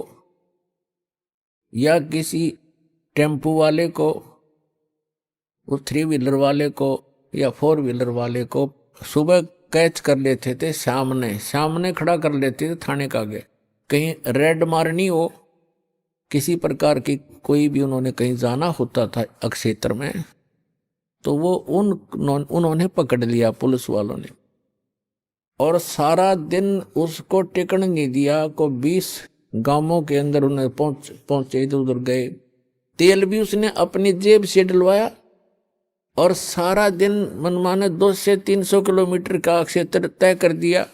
या किसी टेम्पो वाले को, उस 3 व्हीलर वाले को या 4 व्हीलर वाले को सुबह कैच कर लेते थे, सामने खड़ा कर लेते थे थाने के आगे। कहीं रेड मारनी हो, किसी प्रकार की कोई भी उन्होंने कहीं जाना होता था क्षेत्र में, तो वो उन्होंने पकड़ लिया पुलिस वालों ने, और सारा दिन उसको टिकने नहीं दिया। को 20 गांवों के अंदर उन्हें पहुंचे, इधर उधर गए। तेल भी उसने अपनी जेब से डलवाया, और सारा दिन मनमाने 200 से 300 किलोमीटर का क्षेत्र तय कर दिया।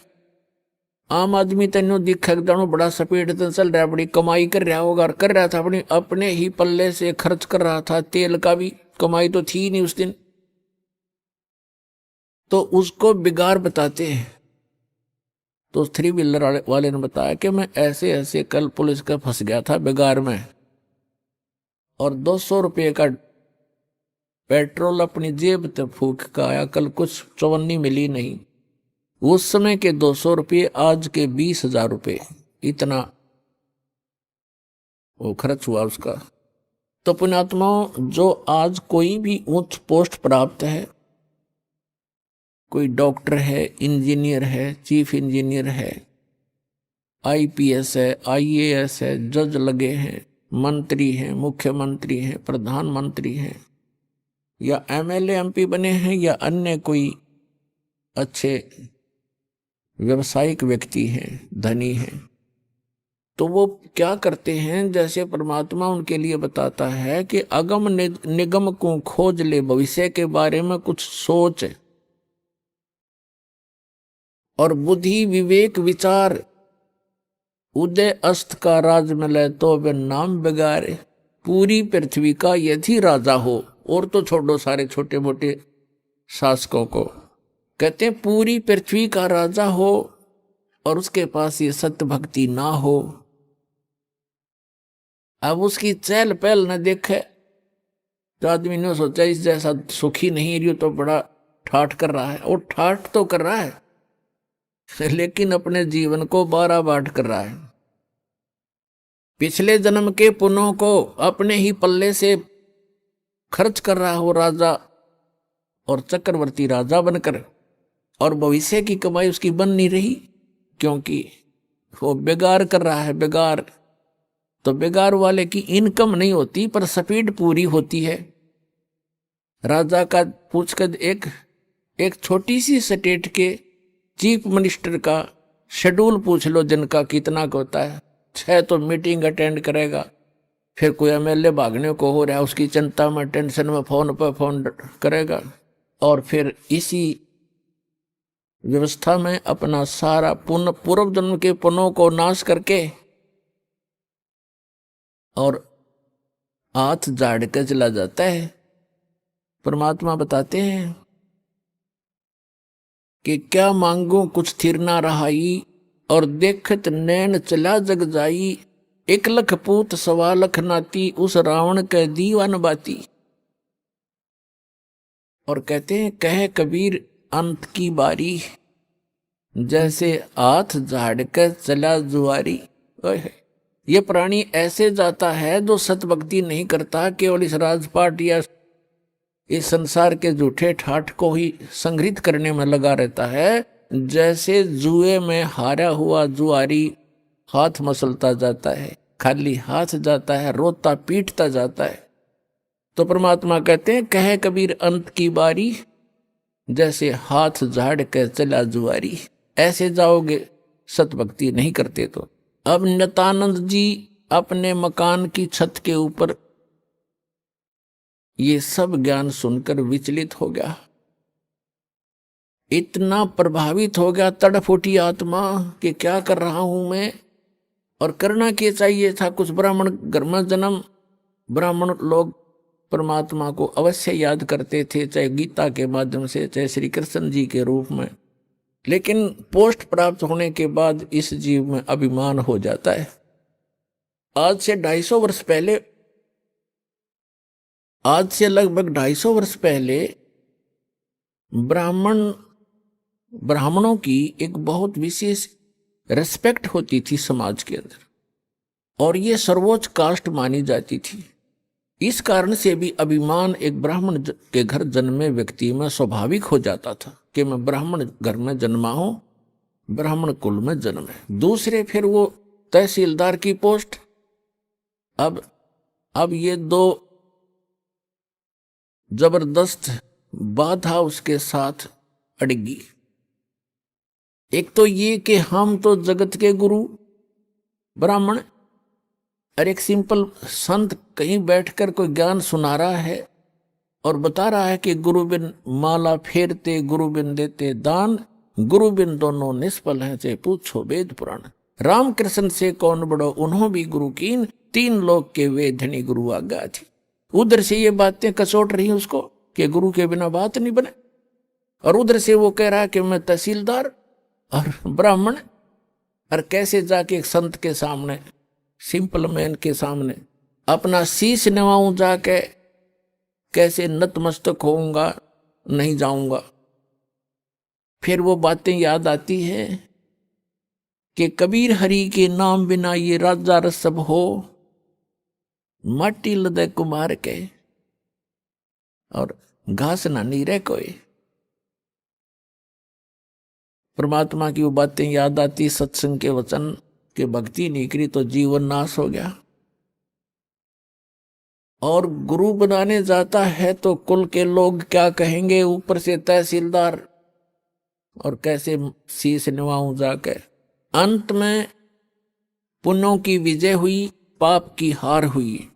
आम आदमी तेनो दिखा जानो बड़ा स्पीड से चल रहा, बड़ी कमाई कर रहा होगा, और कर रहा था अपने ही पल्ले से खर्च कर रहा था। तेल का भी कमाई तो थी नहीं उस दिन। तो उसको बिगाड़ बताते हैं। तो 3 व्हीलर वाले ने बताया कि मैं ऐसे ऐसे कल पुलिस का फंस गया था बिगाड़ में, और 200 रुपये का पेट्रोल अपनी जेब तक फूक का आया, कल कुछ चवन्नी मिली नहीं। उस समय के 200 रुपये आज के 20,000 रुपये, इतना वो खर्च हुआ उसका। तो पुण्यात्माओं, जो आज कोई भी उच्च पोस्ट प्राप्त है, कोई डॉक्टर है, इंजीनियर है, चीफ इंजीनियर है, आईपीएस है, आईएएस है, जज लगे हैं, मंत्री हैं, मुख्यमंत्री हैं, प्रधानमंत्री हैं, या एमएलए एमपी बने हैं, या अन्य कोई अच्छे व्यावसायिक व्यक्ति हैं, धनी हैं, तो वो क्या करते हैं, जैसे परमात्मा उनके लिए बताता है कि अगम निगम को खोज ले, भविष्य के बारे में कुछ सोच और बुद्धि विवेक विचार, उदय अस्त का राज मिले तो वे नाम बिगाड़े, पूरी पृथ्वी का यदि राजा हो, और तो छोड़ो सारे छोटे मोटे शासकों को, कहते हैं पूरी पृथ्वी का राजा हो और उसके पास ये सत्य भक्ति ना हो, अब उसकी चहल पहल न देखे, तो आदमी ने सोचा इस जैसा सुखी नहीं रही तो बड़ा ठाठ कर रहा है, और ठाठ तो कर रहा है लेकिन अपने जीवन को 12 बाट कर रहा है। पिछले जन्म के पुण्यों को अपने ही पल्ले से खर्च कर रहा हो राजा और चक्रवर्ती राजा बनकर, और भविष्य की कमाई उसकी बन नहीं रही, क्योंकि वो बेगार कर रहा है। बेगार तो बेगार वाले की इनकम नहीं होती पर स्पीड पूरी होती है। राजा का पूछकर एक छोटी सी स्टेट के चीफ मिनिस्टर का शेड्यूल पूछ लो, जिनका कितना का होता है। 6 तो मीटिंग अटेंड करेगा, फिर कोई एमएलए भागने को हो रहा है उसकी चिंता में, टेंशन में फोन पर फोन करेगा, और फिर इसी व्यवस्था में अपना सारा पुण्य, पूर्व जन्म के पुण्यों को नाश करके और हाथ झाड़ कर चला जाता है। परमात्मा बताते हैं कि क्या मांगो कुछ स्थिर ना रहाई, और देखत नैन चला जग जाई, 1 लख पूत 1.25 लाख नाती, उस रावण के दीवान बाती। और कहते हैं कहे कबीर अंत की बारी, जैसे हाथ झाड़ कर चला जुआरी। ये प्राणी ऐसे जाता है जो सतभक्ति नहीं करता, केवल इस राजपाट या इस संसार के झूठे ठाठ को ही संग्रहित करने में लगा रहता है। जैसे जुए में हारा हुआ जुआरी हाथ मसलता जाता है, खाली हाथ जाता है, रोता पीटता जाता है। तो परमात्मा कहते हैं कहे कबीर अंत की बारी, जैसे हाथ झाड़ कर चला जुआरी। ऐसे जाओगे सतभक्ति नहीं करते तो। अब नित्यानंद जी अपने मकान की छत के ऊपर ये सब ज्ञान सुनकर विचलित हो गया, इतना प्रभावित हो गया, तड़फ उठी आत्मा कि क्या कर रहा हूं मैं, और करना क्या चाहिए था। कुछ ब्राह्मण घर में जन्म, ब्राह्मण लोग परमात्मा को अवश्य याद करते थे, चाहे गीता के माध्यम से, चाहे श्री कृष्ण जी के रूप में, लेकिन पोस्ट प्राप्त होने के बाद इस जीव में अभिमान हो जाता है। आज से 250 वर्ष पहले, आज से लगभग 250 वर्ष पहले ब्राह्मणों की एक बहुत विशेष रिस्पेक्ट होती थी समाज के अंदर, और ये सर्वोच्च कास्ट मानी जाती थी। इस कारण से भी अभिमान एक ब्राह्मण के घर जन्मे व्यक्ति में स्वाभाविक हो जाता था कि मैं ब्राह्मण घर में जन्मा हूं, ब्राह्मण कुल में जन्म है। दूसरे फिर वो तहसीलदार की पोस्ट। अब ये 2 जबरदस्त बाधा उसके साथ अड़गी। एक तो ये कि हम तो जगत के गुरु ब्राह्मण, और एक सिंपल संत कहीं बैठकर कोई ज्ञान सुना रहा है और बता रहा है कि गुरु बिन माला फेरते, गुरु बिन देते दान, गुरु बिन दोनों निष्फल हैं, चाहे पूछो वेद पुराण। राम कृष्ण से कौन बड़ो उन्हों भी गुरु कीन, 3 लोक के वे धनी गुरु आज्ञा थी। उधर से ये बातें कचोट रही उसको कि गुरु के बिना बात नहीं बने। और उधर से वो कह रहा कि मैं तहसीलदार और ब्राह्मण, और कैसे जाके एक संत के सामने, सिंपल मैन के सामने अपना शीश नवाऊं, जाके कैसे नतमस्तक होऊंगा, नहीं जाऊंगा। फिर वो बातें याद आती है कि कबीर हरि के नाम बिना ये राजा रसब हो, माटी लदे कुमार के, और घास ना नहीं रह कोई। परमात्मा की वो बातें याद आती, सत्संग के वचन के भक्ति नहीं करी तो जीवन नाश हो गया। और गुरु बनाने जाता है तो कुल के लोग क्या कहेंगे, ऊपर से तहसीलदार, और कैसे शीश निभाऊं जाके। अंत में पुण्यों की विजय हुई, पाप की हार हुई।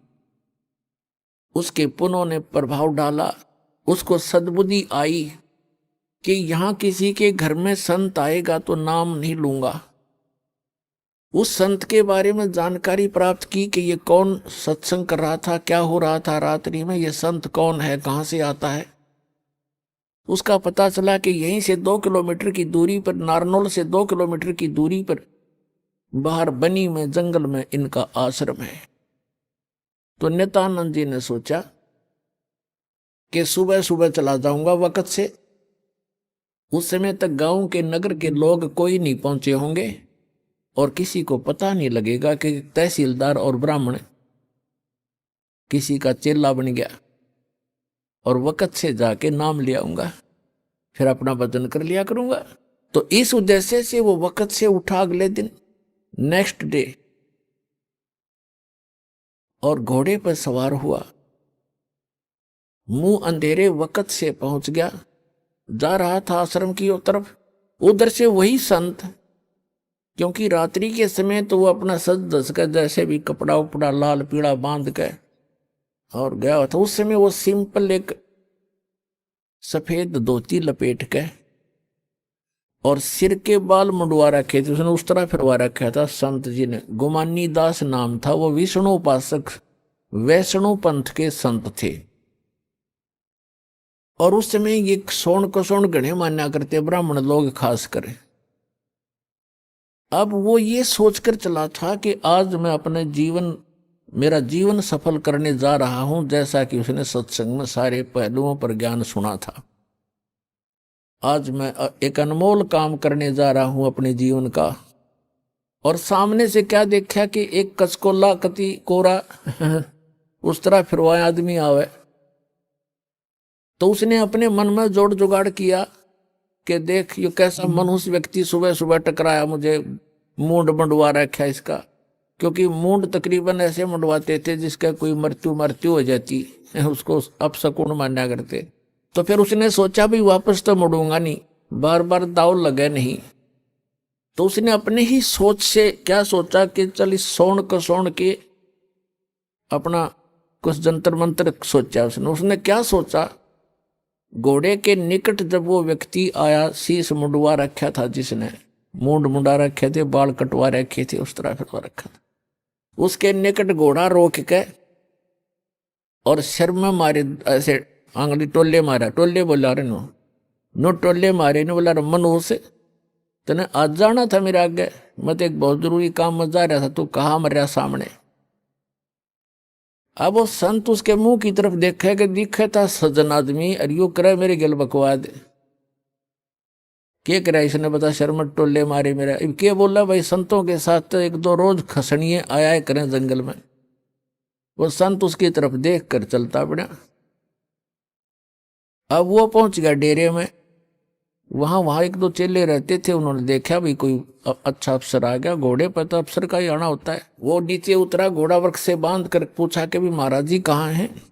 उसके पुण्यों ने प्रभाव डाला, उसको सद्बुद्धि आई कि यहां किसी के घर में संत आएगा तो नाम नहीं लूंगा। उस संत के बारे में जानकारी प्राप्त की कि ये कौन सत्संग कर रहा था, क्या हो रहा था रात्रि में, ये संत कौन है, कहां से आता है। उसका पता चला कि यहीं से 2 किलोमीटर की दूरी पर, नारनौल से 2 किलोमीटर की दूरी पर बाहर बनी में जंगल में इनका आश्रम है। तो नित्यानंद जी ने सोचा कि सुबह सुबह चला जाऊंगा वक्त से, उस समय तक गांव के नगर के लोग कोई नहीं पहुंचे होंगे और किसी को पता नहीं लगेगा कि तहसीलदार और ब्राह्मण किसी का चेला बन गया, और वक्त से जाके नाम ले आऊंगा, फिर अपना भजन कर लिया करूंगा। तो इस उद्देश्य से वो वक्त से उठा अगले दिन, नेक्स्ट डे, और घोड़े पर सवार हुआ, मुंह अंधेरे वक्त से पहुंच गया, जा रहा था आश्रम की तरफ। उधर से वही संत, क्योंकि रात्रि के समय तो वो अपना सज धस कर, जैसे भी कपड़ा उपड़ा लाल पीला बांध के और गया था। उस समय वो सिंपल एक सफेद धोती लपेट के और सिर के बाल मुंडवा रखे थे, उसने उस तरह फिरवा रखा था संत जी ने। गुमानी दास नाम था, वो विष्णु उपासक वैष्णु पंथ के संत थे। और उस समय ये सोन को सोन गणे मान्या करते ब्राह्मण लोग खास कर। अब वो ये सोचकर चला था कि आज मैं अपने जीवन, मेरा जीवन सफल करने जा रहा हूं, जैसा कि उसने सत्संग में सारे पहलुओं पर ज्ञान सुना था। आज मैं एक अनमोल काम करने जा रहा हूं अपने जीवन का। और सामने से क्या देखा कि एक कचकोला कति कोरा उस तरह फिरवाया आदमी आवे। तो उसने अपने मन में जोड़ जुगाड़ किया कि देख ये कैसा मनुष्य व्यक्ति सुबह सुबह टकराया मुझे, मूंड मंडवा रखा इसका। क्योंकि मूंड तकरीबन ऐसे मंडवाते थे जिसका कोई मृत्यु हो जाती, उसको अपशकुन माना करते। तो फिर उसने सोचा भी वापस तो मुड़ूंगा नहीं, बार बार दाव लगे नहीं। तो उसने अपने ही सोच से क्या सोचा कि चल इस सोन को सोन के अपना कुछ जंतर मंत्र सोचा। उसने क्या सोचा, घोड़े के निकट जब वो व्यक्ति आया, शीश मुंडवा रखा था जिसने, मूंड मुंडा रखे थे, बाल कटवा रखे थे, उस तरह फिरवा रखा था। उसके निकट घोड़ा रोक के और सिर में मारे, ऐसे आंगली टोले मारा, टोले बोला रे नो टोले मारे ने बोला मनु से तने आज जाना था मेरे आगे, मैं तो एक बहुत जरूरी काम में जा रहा था, तू कहाँ मर सामने। अब वो संत उसके मुंह की तरफ देखा कि दिखे था सज्जन आदमी, और यू करे मेरे गल बकवाद क्या करा इसने, बता शर्मट टोले मारे मेरा। अब क्या बोला भाई, संतों के साथ तो 1-2 रोज खसनिए आया करें जंगल में। वो संत उसकी तरफ देख कर चलता पड़ा। अब वो पहुंच गया डेरे में। वहां 1-2 चेले रहते थे, उन्होंने देखा भी कोई अच्छा अफसर आ गया, घोड़े पर तो अफसर का ही आना होता है। वो नीचे उतरा, घोड़ा वृक्ष से बांध कर पूछा कि भी महाराज जी कहाँ हैं।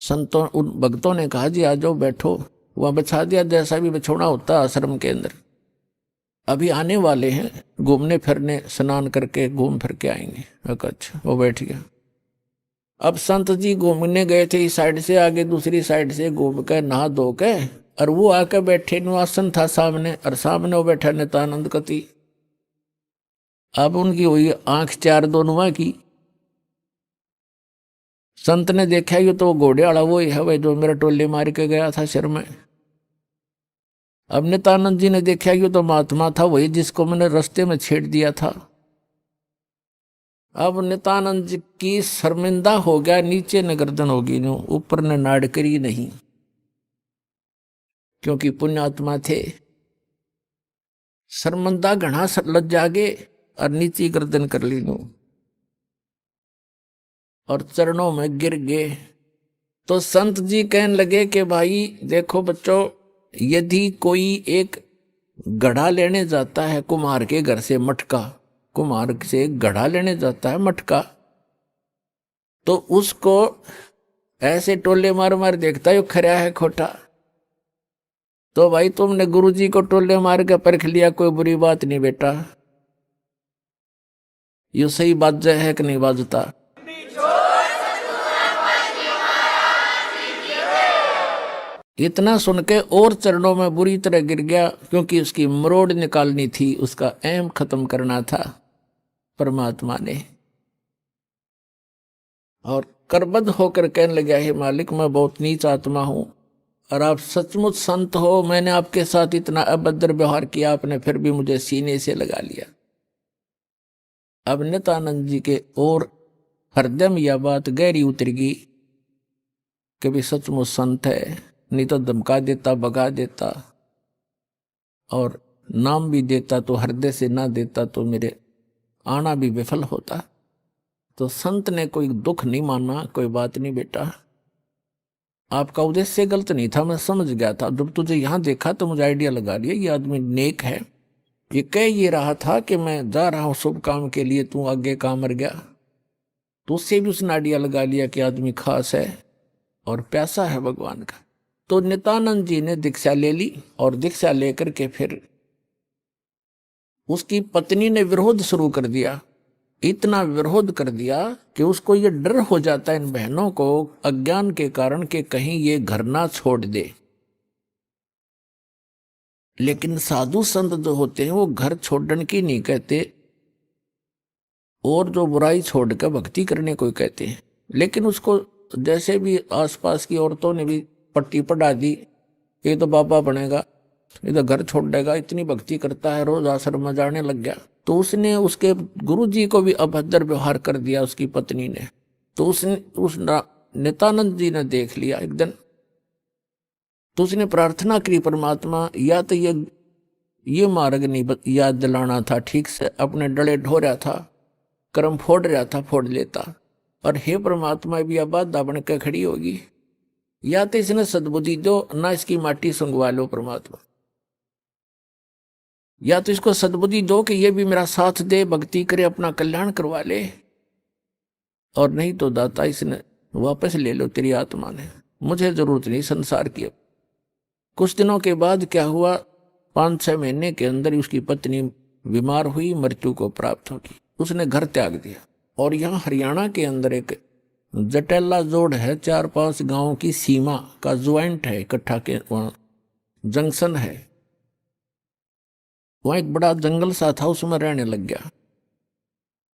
संतों उन भक्तों ने कहा जी आ जाओ बैठो। वहां बिछा दिया जैसा भी बिछोना होता है आश्रम के अंदर। अभी आने वाले हैं, घूमने फिरने, स्नान करके घूम फिर के आएंगे। अच्छा, वो बैठ गया। अब संत जी घूमने गए थे इस साइड से, आगे दूसरी साइड से घूम के नहा धो के, और वो आके बैठे, आसन था सामने, और सामने वो बैठा नित्यानंद कति। अब उनकी हुई आंख 4 दोनों की। संत ने देखा ये तो घोड़े वाला वो ही है भाई जो मेरा टोले मार के गया था सिर में। अब नित्यानंद जी ने देखा ये तो महात्मा था वही जिसको मैंने रास्ते में छेड़ दिया था। अब नित्यानंद जी की शर्मिंदा हो गया, नीचे न गर्दन होगी नो, ऊपर ने नाड़ करी नहीं, क्योंकि पुण्यात्मा थे। शर्मिंदा घना लज्जा गे और नीचे गर्दन कर ली नो और चरणों में गिर गए। तो संत जी कहने लगे कि भाई देखो बच्चों, यदि कोई एक गढ़ा लेने जाता है कुम्हार के घर से, मटका, कुम्हार से गढ़ा लेने जाता है मटका, तो उसको ऐसे टोले मार मार देखता है खरा है खोटा। तो भाई तुमने गुरुजी को टोले मार के परख लिया, कोई बुरी बात नहीं बेटा, ये सही बात है कि नहीं बाजता। इतना सुन के और चरणों में बुरी तरह गिर गया, क्योंकि उसकी मरोड़ निकालनी थी, उसका अहम खत्म करना था परमात्मा ने। और करबद्ध होकर कहने लगा, हे मालिक मैं बहुत नीच आत्मा हूं और आप सचमुच संत हो, मैंने आपके साथ इतना अभद्र व्यवहार किया, आपने फिर भी मुझे सीने से लगा लिया। अब नित्यानंद जी के और हृदय में यह बात गहरी उतरेगी कि भी सचमुच संत है, नहीं तो धमका देता, भगा देता और नाम भी देता तो हृदय से ना देता तो मेरे आना भी विफल होता। तो संत ने कोई दुख नहीं माना, कोई बात नहीं बेटा, आपका उद्देश्य गलत नहीं था, मैं समझ गया था। जब तुझे यहां देखा तो मुझे आइडिया लगा लिया ये आदमी नेक है। ये कह ये रहा था कि मैं जा रहा हूं शुभ काम के लिए, तू आगे काम मर गया, तो उससे भी उसने आइडिया लगा लिया कि आदमी खास है और प्यासा है भगवान का। तो नित्यानंद जी ने दीक्षा ले ली और दीक्षा लेकर के फिर उसकी पत्नी ने विरोध शुरू कर दिया। इतना विरोध कर दिया कि उसको ये डर हो जाता है इन बहनों को अज्ञान के कारण कि कहीं ये घर ना छोड़ दे। लेकिन साधु संत जो होते हैं वो घर छोड़ने की नहीं कहते, और जो बुराई छोड़ कर भक्ति करने को कहते हैं। लेकिन उसको जैसे भी आसपास की औरतों ने भी पट्टी पढ़ा दी, ये तो बाबा बनेगा, ये तो घर छोड़ देगा, इतनी भक्ति करता है, रोज आश्रम में जाने लग गया। तो उसने उसके गुरुजी को भी अभद्र व्यवहार कर दिया उसकी पत्नी ने। तो उस नित्यानंद जी ने देख लिया एक दिन, तो उसने प्रार्थना करी परमात्मा या तो ये मार्ग नहीं याद दिलाना था ठीक से, अपने डले ढो रहा था, कर्म फोड़ रहा था, फोड़ लेता। और हे परमात्मा भी अब बाधा बन के खड़ी होगी, या तो इसने सद्बुद्धि दो, ना इसकी माटी सुंगवा लो परमात्मा, या तो इसको सद्बुद्धि दो कि ये भी मेरा साथ दे, भक्ति करे, अपना कल्याण करवा ले, और नहीं तो दाता इसने वापस ले लो, तेरी आत्मा ने, मुझे जरूरत नहीं संसार की। कुछ दिनों के बाद क्या हुआ, 5-6 महीने के अंदर उसकी पत्नी बीमार हुई, मृत्यु को प्राप्त होगी, उसने घर त्याग दिया। और यहाँ हरियाणा के अंदर एक जटेला जोड़ है, 4-5 गांवों की सीमा का ज्वाइंट है, इकट्ठा के वहाँ जंक्शन है, वहाँ एक बड़ा जंगल सा था, उसमें रहने लग गया।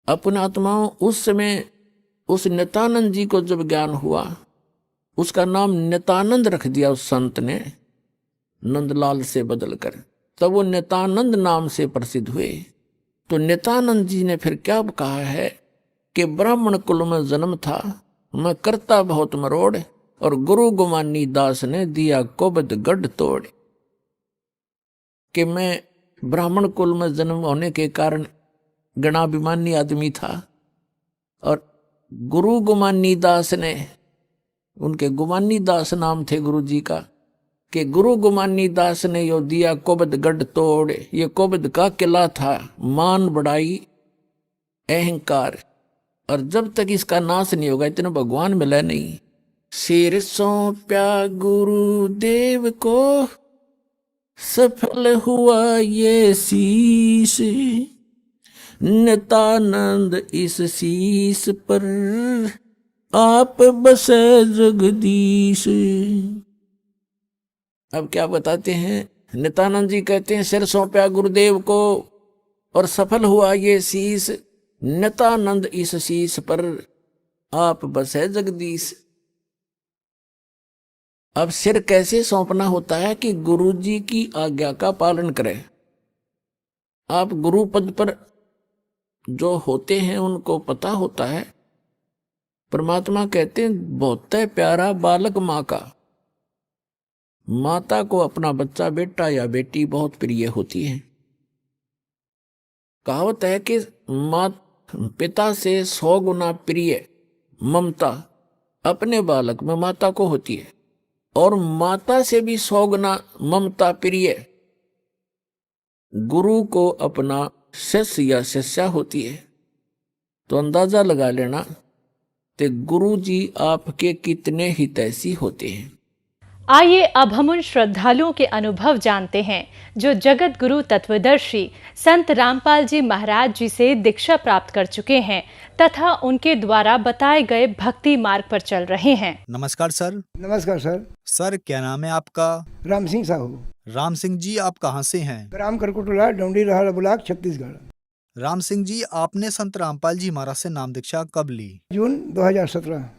अपने आत्माओं उस समय उस नित्यानंद जी को जब ज्ञान हुआ, उसका नाम नित्यानंद रख दिया उस संत ने, नंदलाल से बदलकर, तब वो नित्यानंद नाम से प्रसिद्ध हुए। तो नित्यानंद जी ने फिर क्या कहा है कि ब्राह्मण कुल में जन्म था, मैं करता बहुत मरोड़, और गुरु गुमानी दास ने दिया कोबद गढ़ तोड़। कि मैं ब्राह्मण कुल में जन्म होने के कारण गणाभिमानी आदमी था, और गुरु गुमानी दास ने, उनके गुमानी दास नाम थे गुरु जी का, कि गुरु गुमानी दास ने यो दिया कोबद गढ़ तोड़। ये कोबद का किला था, मान बढ़ाई अहंकार, और जब तक इसका नाश नहीं होगा इतना भगवान मिला नहीं। सिर सौंप्या गुरुदेव को, सफल हुआ ये शीश, नित्यानंद इस शीश पर आप बसे जगदीश। अब क्या बताते हैं, नित्यानंद जी कहते हैं सिर सौंप्या गुरुदेव को और सफल हुआ ये शीश, नित्यानंद इस शीश पर आप बसे जगदीश। अब सिर कैसे सौंपना होता है कि गुरु जी की आज्ञा का पालन करें। आप गुरु पद पर जो होते हैं उनको पता होता है। परमात्मा कहते हैं बहुत प्यारा बालक माँ का। माता को अपना बच्चा बेटा या बेटी बहुत प्रिय होती है। कहावत है कि माँ पिता से 100 गुना प्रिय ममता अपने बालक में माता को होती है, और माता से भी 100 गुना ममता प्रिय गुरु को अपना शिष्य या शिष्या होती है। तो अंदाजा लगा लेना कि गुरु जी आपके कितने हितैषी होते हैं। आइए अब हम उन श्रद्धालुओं के अनुभव जानते हैं जो जगत गुरु तत्वदर्शी संत रामपाल जी महाराज जी से दीक्षा प्राप्त कर चुके हैं तथा उनके द्वारा बताए गए भक्ति मार्ग पर चल रहे हैं। नमस्कार सर। नमस्कार सर। सर क्या नाम है आपका? राम सिंह साहू। राम सिंह जी, आप कहाँ से हैं? ग्राम करकुटला, डोंडी रहल ब्लॉक, छत्तीसगढ़। राम सिंह जी, आपने संत रामपाल जी महाराज से नाम दीक्षा कब ली? जून 2017।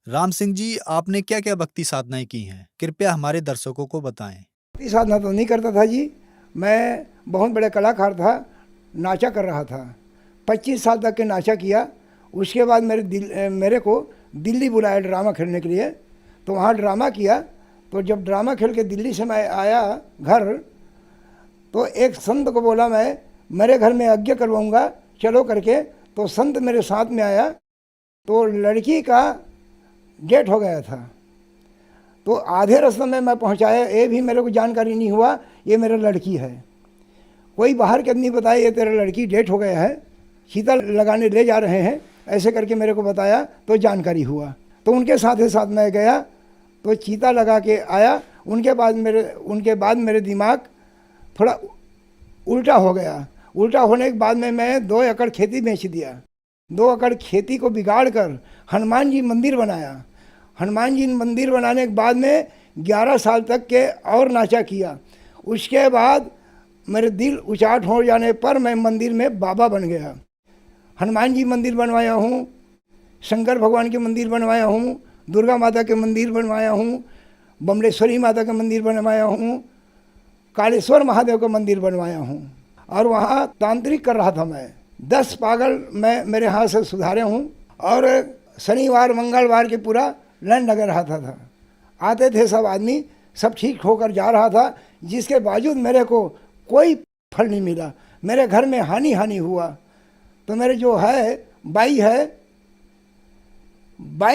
राम सिंह जी, आपने क्या क्या भक्ति साधनाएं की हैं? कृपया हमारे दर्शकों को बताएं। भक्ति साधना तो नहीं करता था जी, मैं बहुत बड़ा कलाकार था, नाचा कर रहा था। 25 साल तक के नाचा किया। उसके बाद मेरे को दिल्ली बुलाया ड्रामा खेलने के लिए, तो वहाँ ड्रामा किया। तो जब ड्रामा खेल के दिल्ली से मैं आया घर, तो एक संत को बोला मैं मेरे घर में यज्ञ करवाऊँगा, चलो करके। तो संत मेरे साथ में आया, तो लड़की का डेट हो गया था। तो आधे रास्ते में मैं पहुंचाया, ये भी मेरे को जानकारी नहीं हुआ ये मेरा लड़की है। कोई बाहर के आदमी बताया ये तेरा लड़की डेट हो गया है, चीता लगाने ले जा रहे हैं, ऐसे करके मेरे को बताया। तो जानकारी हुआ, तो उनके साथ मैं गया, तो चीता लगा के आया। उनके बाद मेरे दिमाग थोड़ा उल्टा हो गया। उल्टा होने के बाद में मैं 2 एकड़ खेती बेच दिया। 2 एकड़ खेती को बिगाड़ कर हनुमान जी मंदिर बनाया। हनुमान जी मंदिर बनाने के बाद में 11 साल तक के और नाचा किया। उसके बाद मेरे दिल उचाट हो जाने पर मैं मंदिर में बाबा बन गया। हनुमान जी मंदिर बनवाया हूँ, शंकर भगवान के मंदिर बनवाया हूँ, दुर्गा माता के मंदिर बनवाया हूँ, बमलेश्वरी माता का मंदिर बनवाया हूँ, कालेश्वर महादेव का मंदिर बनवाया हूँ। और वहाँ तांत्रिक कर रहा था मैं। 10 पागल मैं मेरे हाथ से सुधारे हूँ। और शनिवार मंगलवार के पूरा लाइन लगा रहा था। आते थे सब आदमी, सब ठीक होकर जा रहा था, जिसके बावजूद मेरे को कोई फल नहीं मिला। मेरे घर में हानि हुआ। तो मेरे जो है बाई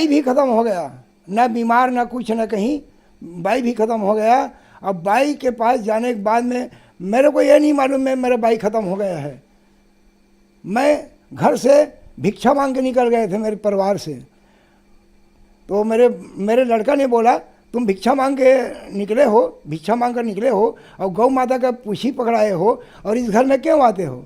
भी ख़त्म हो गया, ना बीमार ना कुछ ना कहीं, बाई भी ख़त्म हो गया। अब बाई के पास जाने के बाद में मेरे को ये नहीं मालूम है मेरा बाई ख़त्म हो गया है। मैं घर से भिक्षा मांग के निकल गए थे मेरे परिवार से। तो मेरे लड़का ने बोला तुम भिक्षा मांग कर निकले हो और गौ माता का पूछी पकड़ाए हो और इस घर में क्यों आते हो?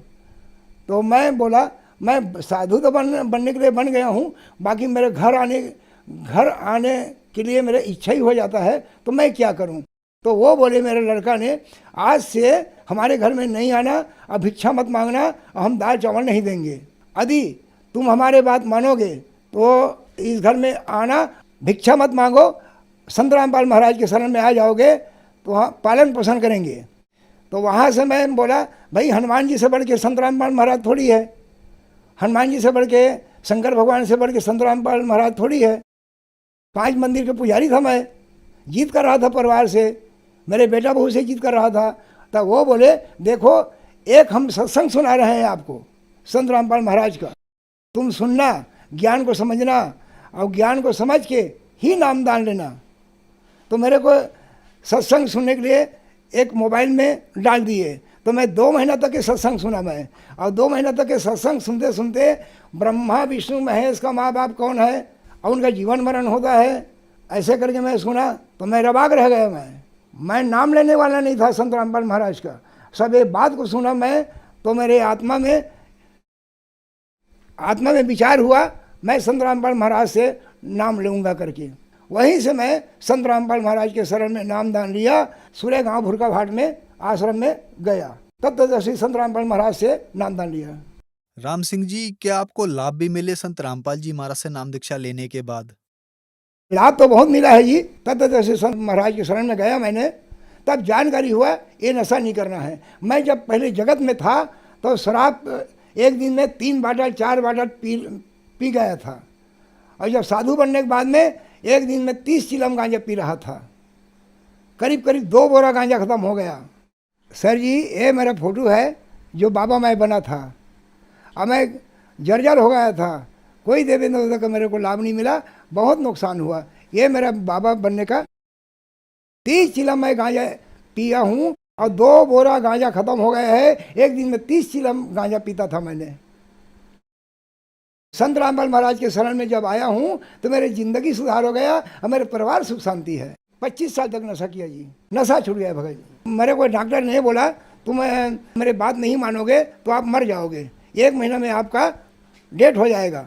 तो मैं बोला मैं साधु तो बनने के लिए बन गया हूँ, बाकी मेरे घर आने के लिए मेरा इच्छा ही हो जाता है, तो मैं क्या करूँ? तो वो बोले मेरे लड़का ने आज से हमारे घर में नहीं आना, अब भिक्षा मत मांगना, हम दाल चावल नहीं देंगे। यदि तुम हमारे बात मानोगे तो इस घर में आना, भिक्षा मत मांगो, संत रामपाल महाराज के शरण में आ जाओगे तो वहाँ पालन पोषण करेंगे। तो वहाँ से मैं बोला भाई हनुमान जी से बढ़ के संत रामपाल महाराज थोड़ी है, हनुमान जी से बढ़ के शंकर भगवान से बढ़ के संत रामपाल महाराज थोड़ी है। 5 मंदिर के पुजारी था मैं, जीत कर रहा था परिवार से, मेरे बेटा बहू से जीत कर रहा था। तब वो बोले देखो एक हम सत्संग सुना रहे हैं आपको संत रामपाल महाराज का, तुम सुनना, ज्ञान को समझना और ज्ञान को समझ के ही नामदान लेना। तो मेरे को सत्संग सुनने के लिए एक मोबाइल में डाल दिए। तो मैं 2 महीना तक के सत्संग सुना मैं, और 2 महीना तक के सत्संग सुनते सुनते ब्रह्मा विष्णु महेश का माँ बाप कौन है और उनका जीवन मरण होता है, ऐसे करके मैं सुना। तो मैं रबाक रह गया। मैं नाम लेने वाला नहीं था संत रामपाल महाराज का, सब एक बात को सुना मैं। तो मेरे आत्मा में विचार हुआ मैं संत रामपाल महाराज से नाम लूँगा करके। वहीं से मैं संत रामपाल महाराज के शरण में नाम दान लिया। सूर्य गांव भुरका भाट में आश्रम में गया, तब तदर्शी संत रामपाल महाराज से नाम दान लिया। राम सिंह जी, क्या आपको लाभ भी मिले संत रामपाल जी महाराज से नाम दीक्षा लेने के बाद? लाभ तो बहुत मिला है जी। तत्वदर्शी संत महाराज के शरण में गया मैंने, तब जानकारी हुआ ये नशा नहीं करना है। मैं जब पहले जगत में था तो शराब एक दिन में 3 बाटल 4 बाटल पी गया था, और जब साधु बनने के बाद में एक दिन में 30 चिलम गांजा पी रहा था। करीब करीब 2 बोरा गांजा खत्म हो गया। सर जी, ये मेरा फोटो है जो बाबा मैं बना था। अब मैं जर्जर हो गया था, कोई देवेंद्र का मेरे को लाभ नहीं मिला, बहुत नुकसान हुआ। ये मेरा बाबा बनने का 30 चिलम मैं गांजा पिया हूँ, और 2 बोरा गांजा खत्म हो गया है। एक दिन में 30 चिलम गांजा पीता था मैंने। संत रामपाल महाराज के शरण में जब आया हूँ तो मेरी जिंदगी सुधार हो गया और मेरे परिवार सुख शांति है। 25 साल तक नशा किया जी, नशा छूट गया भगत जी। मेरे को डॉक्टर ने बोला तुम मेरे बात नहीं मानोगे तो आप मर जाओगे, 1 महीना में आपका डेट हो जाएगा।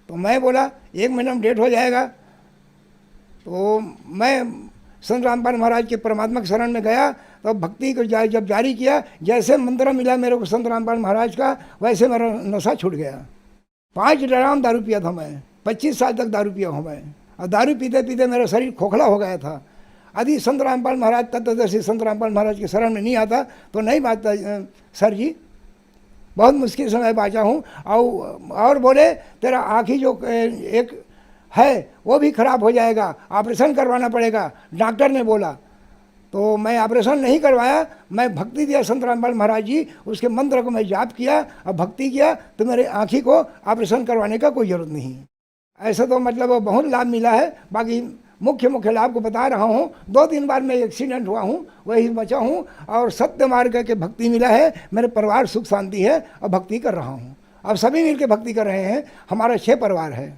तो मैं बोला 1 महीना में डेट हो जाएगा। तो मैं संत रामपाल महाराज के परमात्मा के शरण में गया, तो भक्ति को जब जारी किया, जैसे मंत्र मिला मेरे को संत रामपाल महाराज का, वैसे मेरा नशा छूट गया। 5 ड्राम दारू पिया था मैं, 25 साल तक दारू पिया हूँ मैं, और दारू पीते पीते मेरा शरीर खोखला हो गया था। यदि संत रामपाल महाराज तत्वदर्शी संत रामपाल महाराज के शरण में नहीं आता तो नहीं बात सर जी, बहुत मुश्किल से मैं बाँचा हूँ। और बोले तेरा आँखी जो एक है वो भी खराब हो जाएगा, ऑपरेशन करवाना पड़ेगा, डॉक्टर ने बोला। तो मैं ऑपरेशन नहीं करवाया, मैं भक्ति दिया संत रामपाल महाराज जी, उसके मंत्र को मैं जाप किया और भक्ति किया, तो मेरे आँखी को ऑपरेशन करवाने का कोई ज़रूरत नहीं। ऐसा तो मतलब बहुत लाभ मिला है। बाकी मुख्य लाभ को बता रहा हूँ। 2-3 बार मैं एक्सीडेंट हुआ हूँ, वही बचा हूँ, और सत्य मार्ग के भक्ति मिला है। मेरे परिवार सुख शांति है और भक्ति कर रहा हूँ। अब सभी मिलकर भक्ति कर रहे हैं, हमारा 6 परिवार है।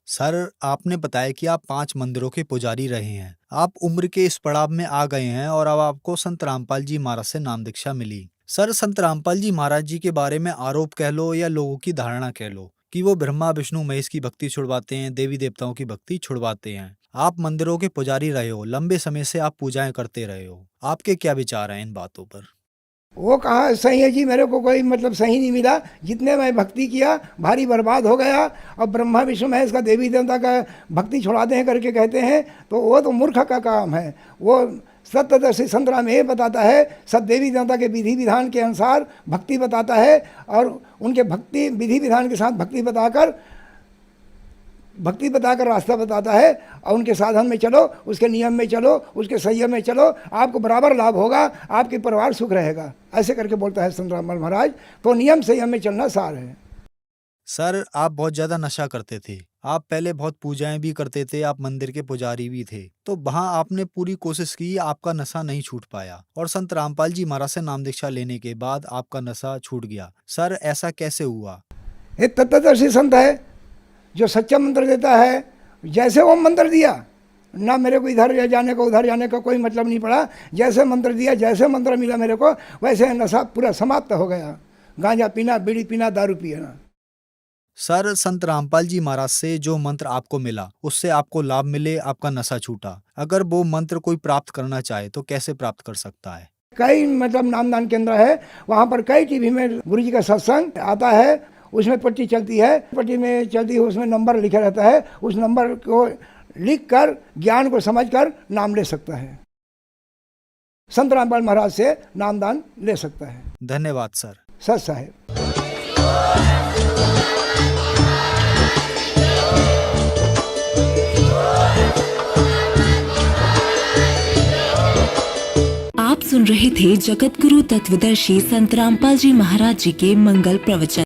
सर, आपने बताया कि आप 5 मंदिरों के पुजारी रहे हैं। आप उम्र के इस पड़ाव में आ गए हैं और अब आपको संत रामपाल जी महाराज से नाम दीक्षा मिली। सर, संत रामपाल जी महाराज जी के बारे में आरोप कह लो या लोगों की धारणा कह लो कि वो ब्रह्मा विष्णु महेश की भक्ति छुड़वाते हैं, देवी देवताओं की भक्ति छुड़वाते हैं। आप मंदिरों के पुजारी रहे हो, लंबे समय से आप पूजाएं करते रहे हो, आपके क्या विचार हैं इन बातों पर? वो कहा सही है जी, मेरे को कोई मतलब सही नहीं मिला। जितने मैं भक्ति किया भारी बर्बाद हो गया। और ब्रह्मा विष्णु महेश का देवी देवता का भक्ति छुड़ाते हैं करके कहते हैं, तो वो तो मूर्ख का काम है। वो सत्यदर्शी संत राम ये बताता है, सब देवी देवता के विधि विधान के अनुसार भक्ति बताता है, और उनके भक्ति विधि विधान के साथ भक्ति बताकर रास्ता बताता है। और उनके साधन में चलो, उसके नियम में चलो, उसके संयम में चलो, आपको बराबर लाभ होगा, आपके परिवार सुख रहेगा, ऐसे करके बोलता है संत रामपाल महाराज। तो नियम संयम में चलना सार है। सर, आप बहुत ज्यादा नशा करते थे, आप पहले बहुत पूजाएं भी करते थे, आप मंदिर के पुजारी भी थे, तो वहां आपने पूरी कोशिश की, आपका नशा नहीं छूट पाया, और संत रामपाल जी महाराज से नाम दीक्षा लेने के बाद आपका नशा छूट गया। सर, ऐसा कैसे हुआ? ये तत्वदर्शी संत है जो सच्चा मंत्र देता है। जैसे वो मंत्र दिया ना, मेरे को इधर जाने का उधर जाने का कोई मतलब नहीं पड़ा। जैसे मंत्र दिया, जैसे मंत्र मिला मेरे को, वैसे नशा पूरा समाप्त हो गया। गांजा पीना, बीड़ी पीना, दारू पीना। सर, संत रामपाल जी महाराज से जो मंत्र आपको मिला उससे आपको लाभ मिले, आपका नशा छूटा। अगर वो मंत्र कोई प्राप्त करना चाहे तो कैसे प्राप्त कर सकता है? कई मतलब नामदान केंद्र है, वहाँ पर कई टीवी में गुरु जी का सत्संग आता है, उसमें पट्टी चलती है, पट्टी में चलती है, उसमें नंबर लिखा रहता है। उस नंबर को लिख कर ज्ञान को समझ कर नाम ले सकता है। संत रामपाल महाराज से नामदान ले सकता है। धन्यवाद सर। सत साहेब। आप सुन रहे थे जगत गुरु तत्वदर्शी संत रामपाल जी महाराज जी के मंगल प्रवचन।